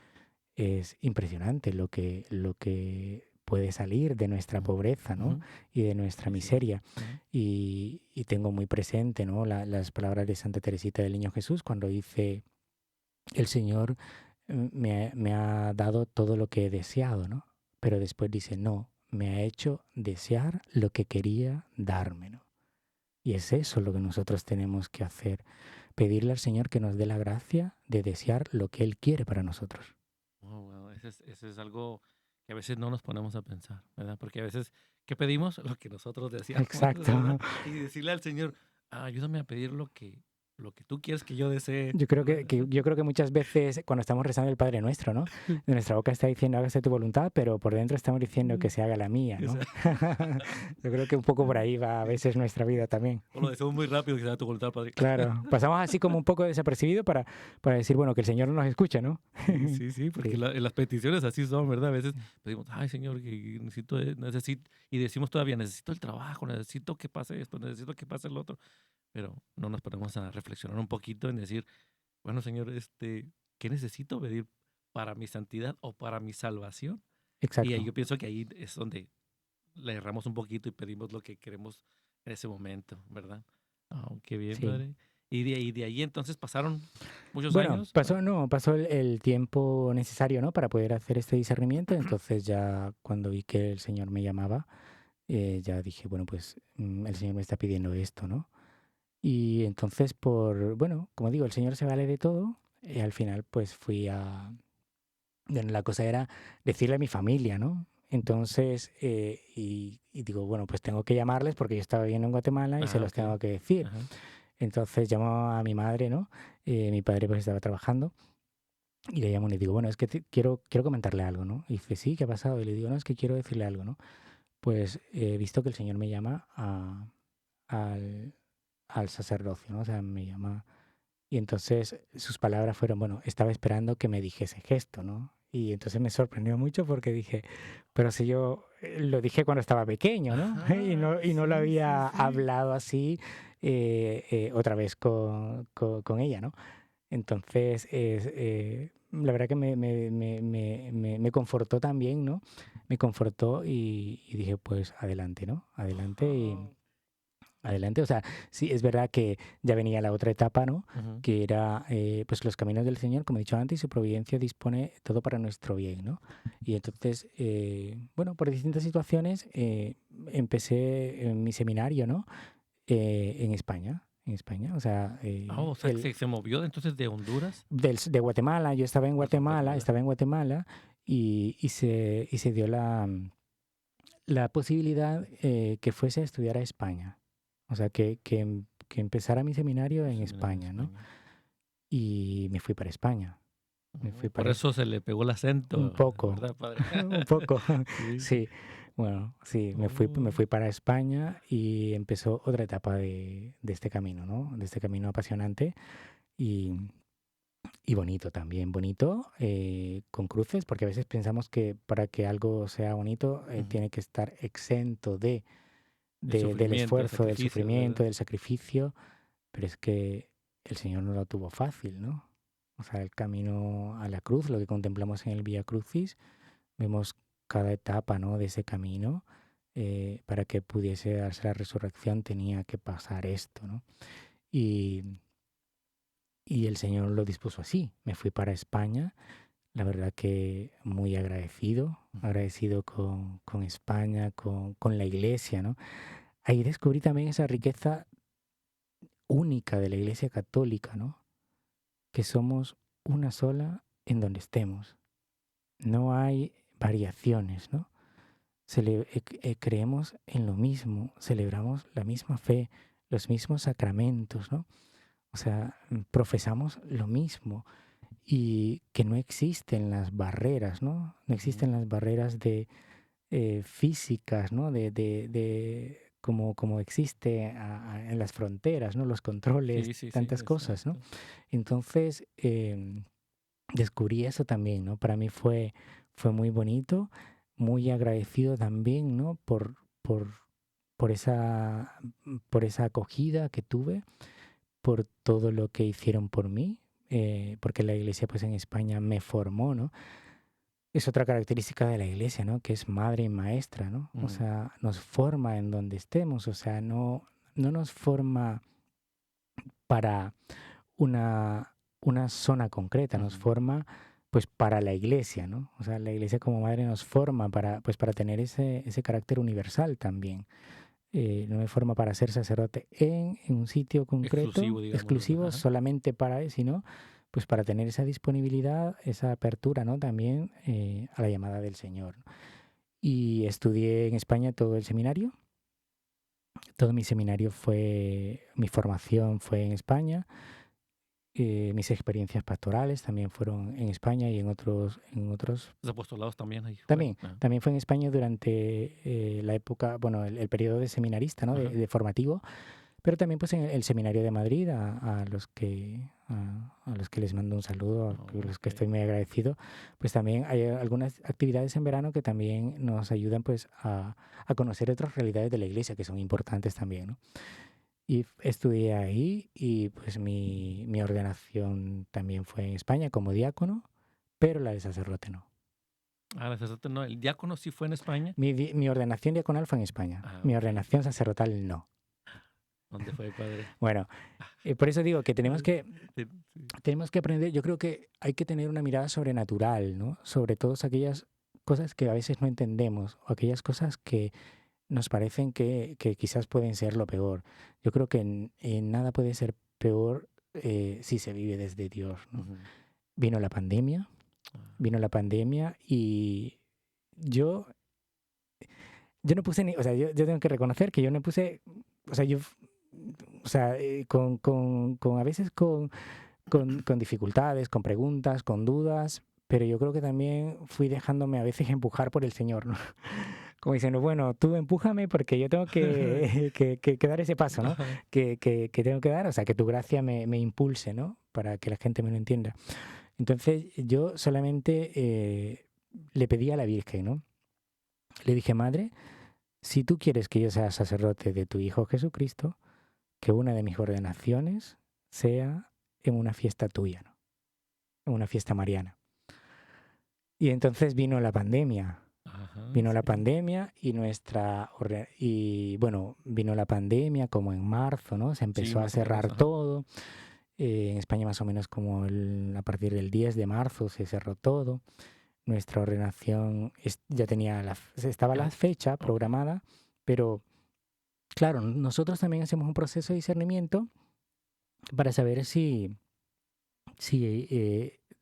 es impresionante lo que puede salir de nuestra Ujú, pobreza, ¿no? ujú. Y de nuestra Sí, sí. miseria. Ujú. Y tengo muy presente, ¿no? Las palabras de Santa Teresita del Niño Jesús cuando dice, el Señor me ha dado todo lo que he deseado, ¿no? Pero después dice, no, me ha hecho desear lo que quería darme, ¿no? Y es eso lo que nosotros tenemos que hacer, pedirle al Señor que nos dé la gracia de desear lo que Él quiere para nosotros. Oh, wow, ese es algo que a veces no nos ponemos a pensar, ¿verdad? Porque a veces, ¿qué pedimos? Lo que nosotros deseamos, Exacto. ¿verdad? Y decirle al Señor, ayúdame a pedir lo que tú quieres que yo desee, Yo creo ¿verdad? yo creo que muchas veces cuando estamos rezando el Padre Nuestro, ¿no? De nuestra boca está diciendo hágase tu voluntad, pero por dentro estamos diciendo que se haga la mía, Que ¿no? sea- Yo creo que un poco por ahí va a veces nuestra vida también. O lo decimos muy rápido, que sea tu voluntad, Padre. Claro, pasamos así como un poco desapercibido para decir, bueno, que el Señor no nos escucha, ¿no? Sí, sí, sí, porque Sí, las peticiones así son, ¿verdad? A veces pedimos, ay, Señor, que necesito, y decimos todavía, necesito el trabajo, necesito que pase esto, necesito que pase el otro, pero no nos ponemos a reflexionar un poquito en decir, bueno, Señor, ¿qué necesito pedir para mi santidad o para mi salvación? Y ahí exacto. yo pienso que ahí es donde le erramos un poquito y pedimos lo que queremos en ese momento, ¿verdad? Qué bien, Sí. Padre. Y de ahí entonces pasaron muchos Bueno, años. pasó el tiempo necesario, ¿no? Para poder hacer este discernimiento. Entonces ya cuando vi que el Señor me llamaba, ya dije, bueno, pues el Señor me está pidiendo esto, ¿no? Y entonces bueno, como digo, el Señor se vale de todo. Y al final, pues bueno, la cosa era decirle a mi familia, ¿no? Entonces, y digo, bueno, pues tengo que llamarles porque yo estaba viviendo en Guatemala y se los Ok. tengo que decir. Ajá. Entonces llamo a mi madre, ¿no? Mi padre pues estaba trabajando y le llamo y le digo, bueno, es que quiero comentarle algo, ¿no? Y dice, sí, ¿qué ha pasado? Y le digo, no, es que quiero decirle algo, ¿no? Pues he visto que el Señor me llama al, al sacerdocio, ¿no? O sea, me llama. Y entonces sus palabras fueron, bueno, estaba esperando que me dijese esto, ¿no? Y entonces me sorprendió mucho porque dije, pero si yo lo dije cuando estaba pequeño, ¿no? Ajá, Y no lo sí, sí, había sí. hablado así otra vez con ella, ¿no? Entonces, la verdad que me confortó también, ¿no? Me confortó y dije, pues adelante, ¿no? Adelante y Oh, adelante. O sea, sí, es verdad que ya venía la otra etapa, ¿no? ujú. Que era, pues los caminos del Señor, como he dicho antes, y su providencia dispone todo para nuestro bien, ¿no? Y entonces, bueno, por distintas situaciones, empecé en mi seminario, ¿no? En España, o sea, O sea, que se movió entonces de Honduras de Guatemala, yo hasta Guatemala. estaba en Guatemala y se dio la posibilidad que fuese a estudiar a España. O sea, que empezara mi seminario El en seminario en España, ¿no? España. Y me fui para España. Me fui Por para eso se le pegó el un acento, poco, ¿verdad, Padre? un poco. Sí. Sí, bueno, sí, me Oh, fui para España y empezó otra etapa de este camino, ¿no? De este camino apasionante y, y bonito también, bonito, con cruces, porque a veces pensamos que para que algo sea bonito ujú. tiene que estar exento El del sufrimiento, el esfuerzo, del sacrificio, sufrimiento, ¿verdad? del sacrificio, pero es que el Señor no lo tuvo fácil, ¿no? O sea, el camino a la cruz, lo que contemplamos en el Vía Crucis, vemos cada etapa, ¿no? De ese camino. Para que pudiese darse la resurrección tenía que pasar esto, ¿no? Y, y el Señor lo dispuso así. Me fui para España, la verdad que muy agradecido, Ujú. agradecido con España, con la iglesia, ¿no? Ahí descubrí también esa riqueza única de la Iglesia Católica, ¿no? Que somos una sola en donde estemos. No hay variaciones, ¿no? Creemos en lo mismo, celebramos la misma fe, los mismos sacramentos, ¿no? O sea, profesamos lo mismo y que no existen las barreras, ¿no? No Ujú. existen las barreras físicas, ¿no? Como existe en las fronteras, ¿no? Los controles, Sí, sí, sí, tantas cosas, ¿no? exacto. Entonces, descubrí eso también, ¿no? Para mí fue muy bonito, muy agradecido también, ¿no? Por por esa acogida que tuve, por todo lo que hicieron por mí, porque la iglesia pues en España me formó, ¿no? Es otra característica de la iglesia, ¿no? Que es madre y maestra, ¿no? O Ujú. sea, nos forma en donde estemos, o sea, no nos forma para una zona concreta, nos Ujú. forma pues para la iglesia, ¿no? O sea, la iglesia como madre nos forma pues para tener ese carácter universal también. No me forma para ser sacerdote en un sitio concreto, Exclusivo, digamos, ¿verdad? exclusivo, Ajá. solamente para él, sino pues para tener esa disponibilidad, esa apertura, ¿no? También a la llamada del Señor, ¿no? Y estudié en España todo el seminario. Todo mi seminario mi formación fue en España. Mis experiencias pastorales también fueron en España y en otros. Los apostolados también ahí fue. También, Ajá. también fue en España durante la época, bueno, el periodo de seminarista, ¿no? Ajá. De formativo, pero también pues en el seminario de Madrid, a los que les mando un saludo, a Oh, los que ok. estoy muy agradecido, pues también hay algunas actividades en verano que también nos ayudan pues a conocer otras realidades de la iglesia que son importantes también, ¿no? Y estudié ahí y pues mi ordenación también fue en España como diácono, pero la de sacerdote no. Ah, el sacerdote no. El diácono sí fue en España. Mi ordenación diaconal fue en España, Ah, mi ok. ordenación sacerdotal no. ¿Dónde fue, padre? Bueno, por eso digo que Sí, sí. tenemos que aprender, yo creo que hay que tener una mirada sobrenatural, ¿no? Sobre todas aquellas cosas que a veces no entendemos o aquellas cosas que nos parecen que quizás pueden ser lo peor. Yo creo que en nada puede ser peor si se vive desde Dios, ¿no? Ujú. Vino la pandemia, Ah, y yo no puse o sea, yo tengo que reconocer que yo no puse, o sea, a veces con dificultades, con preguntas, con dudas, pero yo creo que también fui dejándome a veces empujar por el Señor, ¿no? Como diciendo, bueno, tú empújame porque yo tengo que dar ese paso, ¿no? Ajá. Que tengo que dar, o sea, que tu gracia me impulse, ¿no? Para que la gente me lo entienda. Entonces yo solamente le pedí a la Virgen, ¿no? Le dije, Madre, si tú quieres que yo sea sacerdote de tu Hijo Jesucristo, que una de mis ordenaciones sea en una fiesta tuya, ¿no? En una fiesta mariana. Y entonces vino la pandemia. Ajá, Vino la sí. pandemia y bueno, vino la pandemia como en marzo, ¿no? Se Sí, empezó a más o menos. cerrar Ajá. todo. En España más o menos como a partir del 10 de marzo se cerró todo. Nuestra ordenación ya tenía estaba la Ya. fecha Ok. programada, pero claro, nosotros también hacemos un proceso de discernimiento para saber si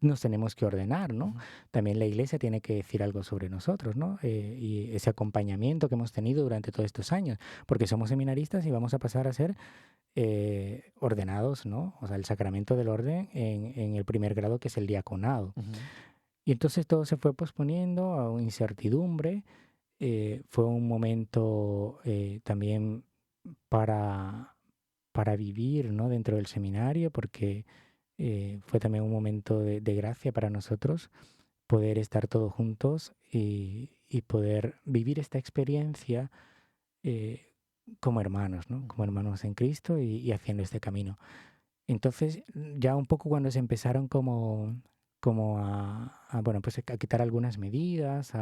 nos tenemos que ordenar, ¿no? Ujú. También la iglesia tiene que decir algo sobre nosotros, ¿no? Y ese acompañamiento que hemos tenido durante todos estos años, porque somos seminaristas y vamos a pasar a ser ordenados, ¿no? O sea, el sacramento del orden en el primer grado, que es el diaconado. Ujú. Y entonces todo se fue posponiendo a una incertidumbre. Fue un momento también para, para vivir, ¿no? Dentro del seminario, porque fue también un momento de gracia para nosotros poder estar todos juntos y poder vivir esta experiencia eh, como hermanos, ¿no? Como Ujú. hermanos en Cristo y haciendo este camino. Entonces, ya un poco cuando se empezaron como bueno, pues a quitar algunas medidas,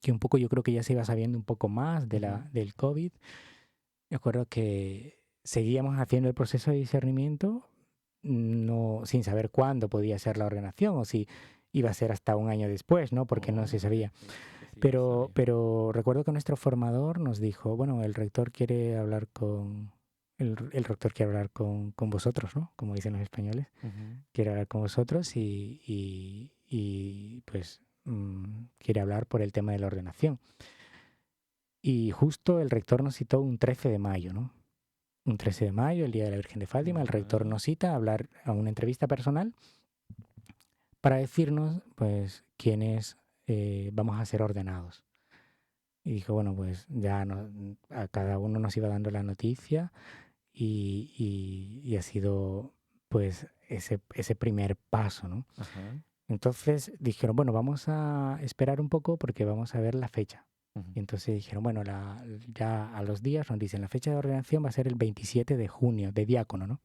que un poco yo creo que ya se iba sabiendo un poco más Ujú. del COVID, me acuerdo que seguíamos haciendo el proceso de discernimiento, no, sin saber cuándo podía ser la ordenación o si iba a ser hasta un año después, ¿no? Porque no Oh, se ok, sabía. ok. Que sí, no Pero, sabía. pero recuerdo que nuestro formador nos dijo, bueno, el rector quiere hablar el rector quiere hablar con vosotros, ¿no? Como dicen los españoles, Ujú. quiere hablar con vosotros pues quiere hablar por el tema de la ordenación. Y justo el rector nos citó un 13 de mayo, ¿no? Un 13 de mayo, el Día de la Virgen de Fátima, el rector Ajá. nos cita a hablar a una entrevista personal para decirnos, pues, quiénes vamos a ser ordenados. Y dije, bueno, pues ya a cada uno nos iba dando la noticia y ha sido, pues, ese primer paso, ¿no? Ajá. Entonces dijeron, bueno, vamos a esperar un poco porque vamos a ver la fecha. Ujú. Y entonces dijeron, bueno, ya a los días nos dicen, la fecha de ordenación va a ser el 27 de junio, de diácono, ¿no?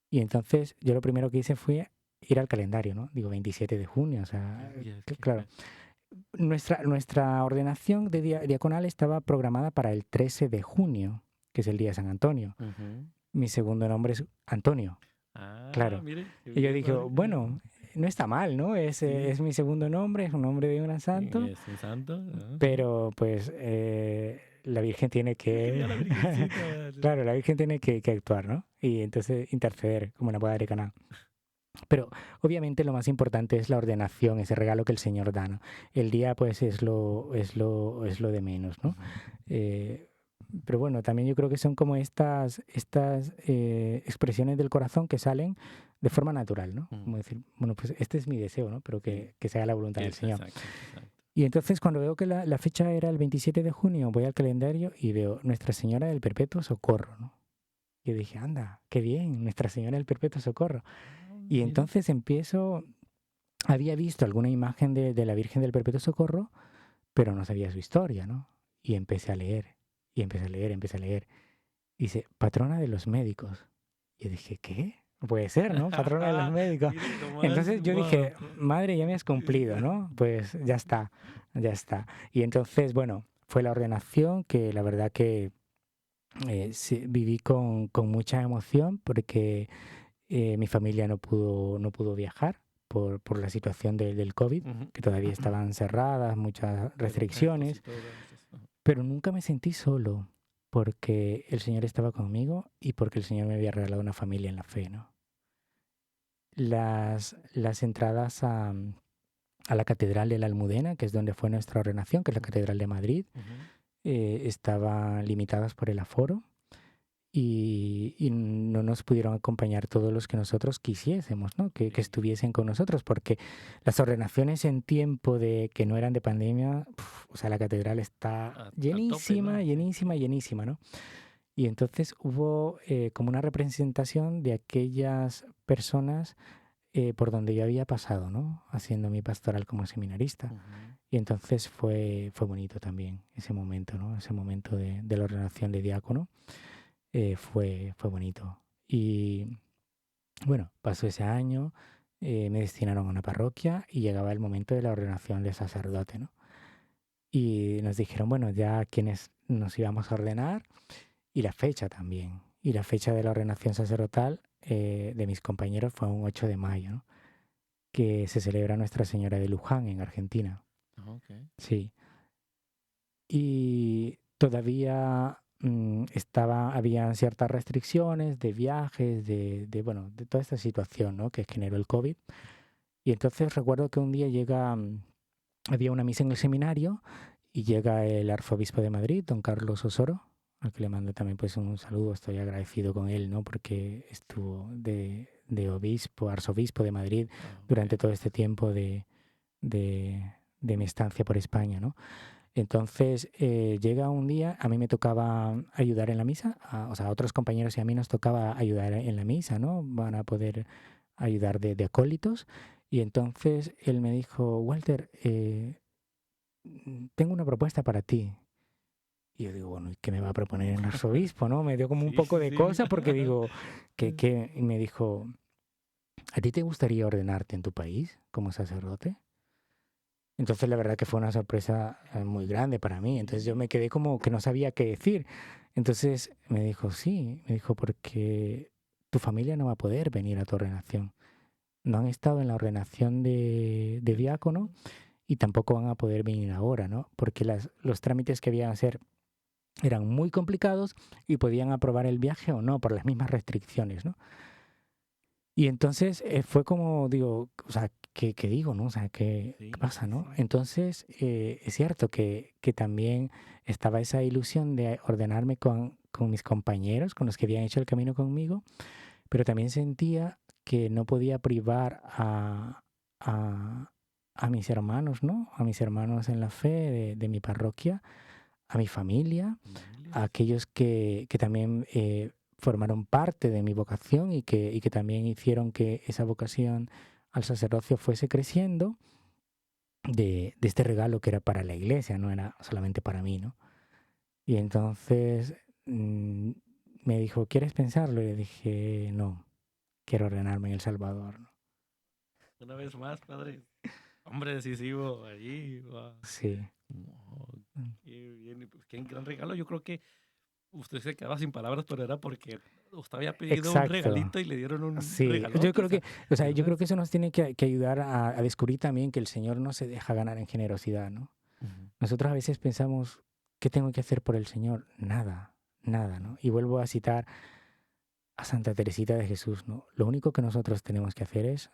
Y entonces yo lo primero que hice fue ir al calendario, ¿no? Digo, 27 de junio, o sea, Qué claro. fe- Nuestra ordenación de diaconal estaba programada para el 13 de junio, que es el día de San Antonio. Ujú. Mi segundo nombre es Antonio, Ah, claro. mire, qué Y yo bien, dije, padre. bueno, no está mal, ¿no? Sí, Es mi segundo nombre, es un nombre de un y santo, es un santo. Ajá. pero pues la Virgen tiene Yo que, quería la virgencita, padre. claro, la Virgen tiene que actuar, ¿no? Y entonces interceder como una boda de Caná. Pero obviamente lo más importante es la ordenación, ese regalo que el Señor da, ¿no? El día pues es lo de menos, ¿no? Ujú. Eh, pero bueno, también yo creo que son como estas expresiones del corazón que salen de forma natural, ¿no? Mm, Como decir, bueno, pues este es mi deseo, ¿no? Pero sí, que se haga la voluntad del es Señor. exacto, exacto. Y entonces cuando veo que la fecha era el 27 de junio, voy al calendario y veo Nuestra Señora del Perpetuo Socorro, ¿no? Y dije, anda, qué bien, Nuestra Señora del Perpetuo Socorro. Ah, Y mire. entonces había visto alguna imagen de la Virgen del Perpetuo Socorro, pero no sabía su historia, ¿no? Y empecé a leer, y empecé a leer, empecé a leer. Dice, patrona de los médicos. Y yo dije, ¿qué? No puede ser, ¿no? Patrona de los médicos. Mire nomás, Entonces yo wow. dije, madre, ya me has cumplido, ¿no? Pues ya está, ya está. Y entonces, bueno, fue la ordenación que la verdad que sí, viví con mucha emoción porque mi familia no pudo viajar por la situación del COVID, Ujú. que todavía estaban cerradas, muchas Decretos y restricciones, todo eso. Ajá. pero nunca me sentí solo porque el Señor estaba conmigo y porque el Señor me había regalado una familia en la fe, ¿no? Las entradas a la Catedral de la Almudena, que es donde fue nuestra ordenación, que es la Catedral de Madrid, Ujú. estaban limitadas por el aforo y no nos pudieron acompañar todos los que nosotros quisiésemos, ¿no? Que Sí. estuviesen con nosotros, porque las ordenaciones en tiempo de que no eran de pandemia, o sea, la catedral está Al tope, llenísima, ¿no? Sí. llenísima, llenísima, ¿no? Y entonces hubo como una representación de aquellas personas por donde yo había pasado, ¿no? Haciendo mi pastoral como seminarista. Ujú. Y entonces fue bonito también ese momento, ¿no? Ese momento de la ordenación de diácono fue bonito. Y bueno, pasó ese año, me destinaron a una parroquia y llegaba el momento de la ordenación de sacerdote, ¿no? Y nos dijeron, bueno, ya quienes nos íbamos a ordenar y la fecha también. Y la fecha de la ordenación sacerdotal de mis compañeros fue un 8 de mayo, ¿no? Que se celebra Nuestra Señora de Luján en Argentina. Ah, ok. Sí. Y todavía había ciertas restricciones de viajes, bueno, de toda esta situación, ¿no? Que generó el COVID. Y entonces recuerdo que un día había una misa en el seminario y llega el arzobispo de Madrid, don Carlos Osoro, al que le mando también pues un saludo, estoy agradecido con él, ¿no? Porque estuvo de arzobispo de Madrid Ah, durante ok. todo este tiempo de mi estancia por España, ¿no? Entonces llega un día, a mí me tocaba ayudar en la misa, o sea, a otros compañeros y a mí nos tocaba ayudar en la misa, ¿no? Van a poder ayudar de acólitos. Y entonces él me dijo, Walter, tengo una propuesta para ti. Y yo digo, bueno, ¿y qué me va a proponer el arzobispo, no? Me dio como un Sí, poco sí, de sí. cosa porque digo, y me dijo, ¿a ti te gustaría ordenarte en tu país como sacerdote? Entonces la verdad que fue una sorpresa muy grande para mí. Entonces yo Sí. me quedé como que no sabía qué decir. Entonces me dijo, sí, me dijo, porque tu familia no va a poder venir a tu ordenación. No han estado en la ordenación de diácono y tampoco van a poder venir ahora, ¿no? Porque los trámites que habían que hacer eran muy complicados y podían aprobar el viaje o no por las mismas restricciones, ¿no? Y entonces fue como, digo, o sea, ¿qué digo, no? O sea, ¿qué Sí, pasa, sí, no? sí. Entonces, es cierto que también estaba esa ilusión de ordenarme con mis compañeros, con los que habían hecho el camino conmigo, pero también sentía que no podía privar a, a mis hermanos, ¿no? A mis hermanos en la fe de mi parroquia, a mi familia, a Familias. aquellos que también formaron parte de mi vocación y que también hicieron que esa vocación al sacerdocio fuese creciendo. de este regalo que era para la iglesia, no era solamente para mí, ¿no? Y entonces me dijo, ¿quieres pensarlo? Y le dije, no, quiero ordenarme en El Salvador, ¿no? Una vez más, padre. Hombre decisivo allí. Wow. Sí. Oh, qué bien, pues, qué gran regalo. Yo creo que usted se quedaba sin palabras, pero era porque usted había pedido un Exacto. regalito y le dieron un Sí, regalote. yo creo que, o sea, yo ¿verdad? creo que eso nos tiene que ayudar a descubrir también que el Señor no se deja ganar en generosidad, ¿no? Ujú. Nosotros a veces pensamos, ¿qué tengo que hacer por el Señor? Nada, nada, ¿no? Y vuelvo a citar a Santa Teresita de Jesús, ¿no? Lo único que nosotros tenemos que hacer es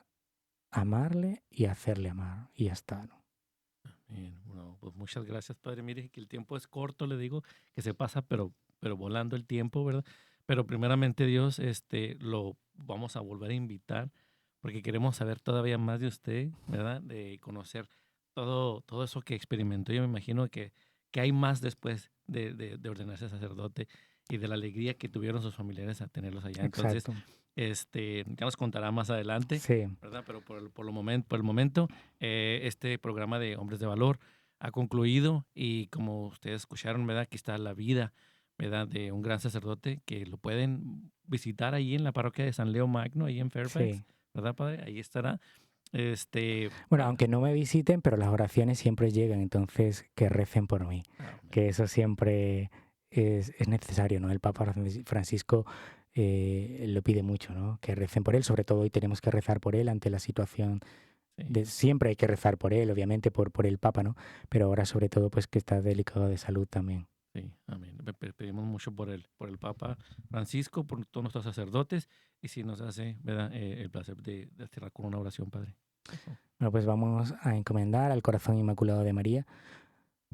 amarle y hacerle amar, y ya está, ¿no? Bien, bueno, pues muchas gracias, padre. Mire que el tiempo es corto, le digo, que se pasa, pero volando el tiempo, ¿verdad? Pero primeramente, Dios, lo vamos a volver a invitar porque queremos saber todavía más de usted, ¿verdad? De conocer todo eso que experimentó. Yo me imagino que hay más después de ordenarse sacerdote y de la alegría que tuvieron sus familiares a tenerlos allá. Entonces, Exacto. ya nos contará más adelante, Sí, ¿verdad? Pero por el momento, este programa de Hombres de Valor ha concluido y como ustedes escucharon, ¿verdad? Aquí está la vida, ¿verdad? De un gran sacerdote que lo pueden visitar ahí en la parroquia de San Leo Magno, ahí en Fairfax, sí. ¿verdad, padre? Ahí estará. Bueno, aunque no me visiten, pero las oraciones siempre llegan, entonces que recen por mí, que eso siempre es necesario, ¿no? El Papa Francisco lo pide mucho, ¿no? Que recen por él, sobre todo hoy tenemos que rezar por él ante la situación. Sí, Siempre hay que rezar por él, obviamente, por el Papa, ¿no? Pero ahora sobre todo, pues que está delicado de salud también. sí, amén. Pedimos mucho por el Papa Francisco, por todos nuestros sacerdotes y si nos hace, ¿verdad? El placer de cerrar con una oración, padre. Eso. Bueno, pues vamos a encomendar al corazón inmaculado de María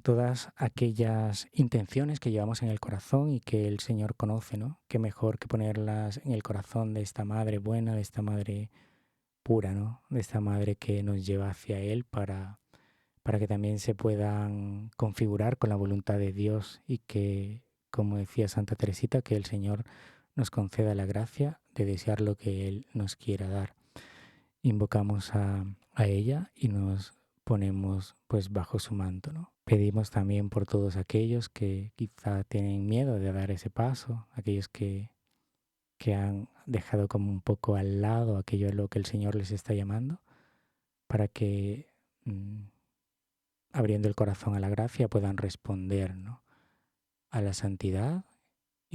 todas aquellas intenciones que llevamos en el corazón y que el Señor conoce, ¿no? Qué mejor que ponerlas en el corazón de esta madre buena, de esta madre pura, ¿no? De esta madre que nos lleva hacia Él para que también se puedan configurar con la voluntad de Dios y que, como decía Santa Teresita, que el Señor nos conceda la gracia de desear lo que Él nos quiera dar. Invocamos a ella y nos ponemos pues bajo su manto, ¿no? Pedimos también por todos aquellos que quizá tienen miedo de dar ese paso, aquellos que han dejado como un poco al lado aquello a lo que el Señor les está llamando, para que abriendo el corazón a la gracia puedan responder, ¿no? A la santidad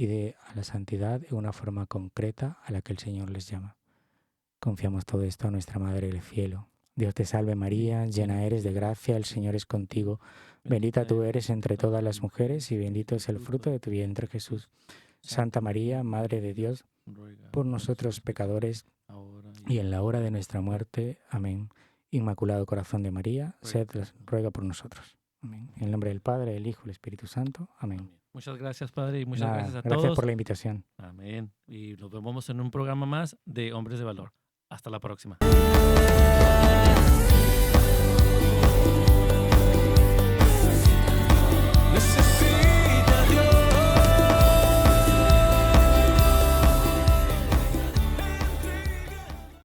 a la santidad de una forma concreta a la que el Señor les llama. Confiamos todo esto a nuestra Madre del Cielo. Dios te salve María, llena eres de gracia, el Señor es contigo. Bendita tú eres entre todas las mujeres y bendito es el fruto de tu vientre Jesús. Santa María, Madre de Dios, por nosotros pecadores y en la hora de nuestra muerte. Amén. Inmaculado Corazón de María, ruega por nosotros. Amén. En el nombre del Padre, del Hijo y del Espíritu Santo. Amén. Muchas gracias, padre, y muchas Nada, gracias a gracias todos. por la invitación. Amén. Y nos vemos en un programa más de Hombres de Valor. Hasta la próxima.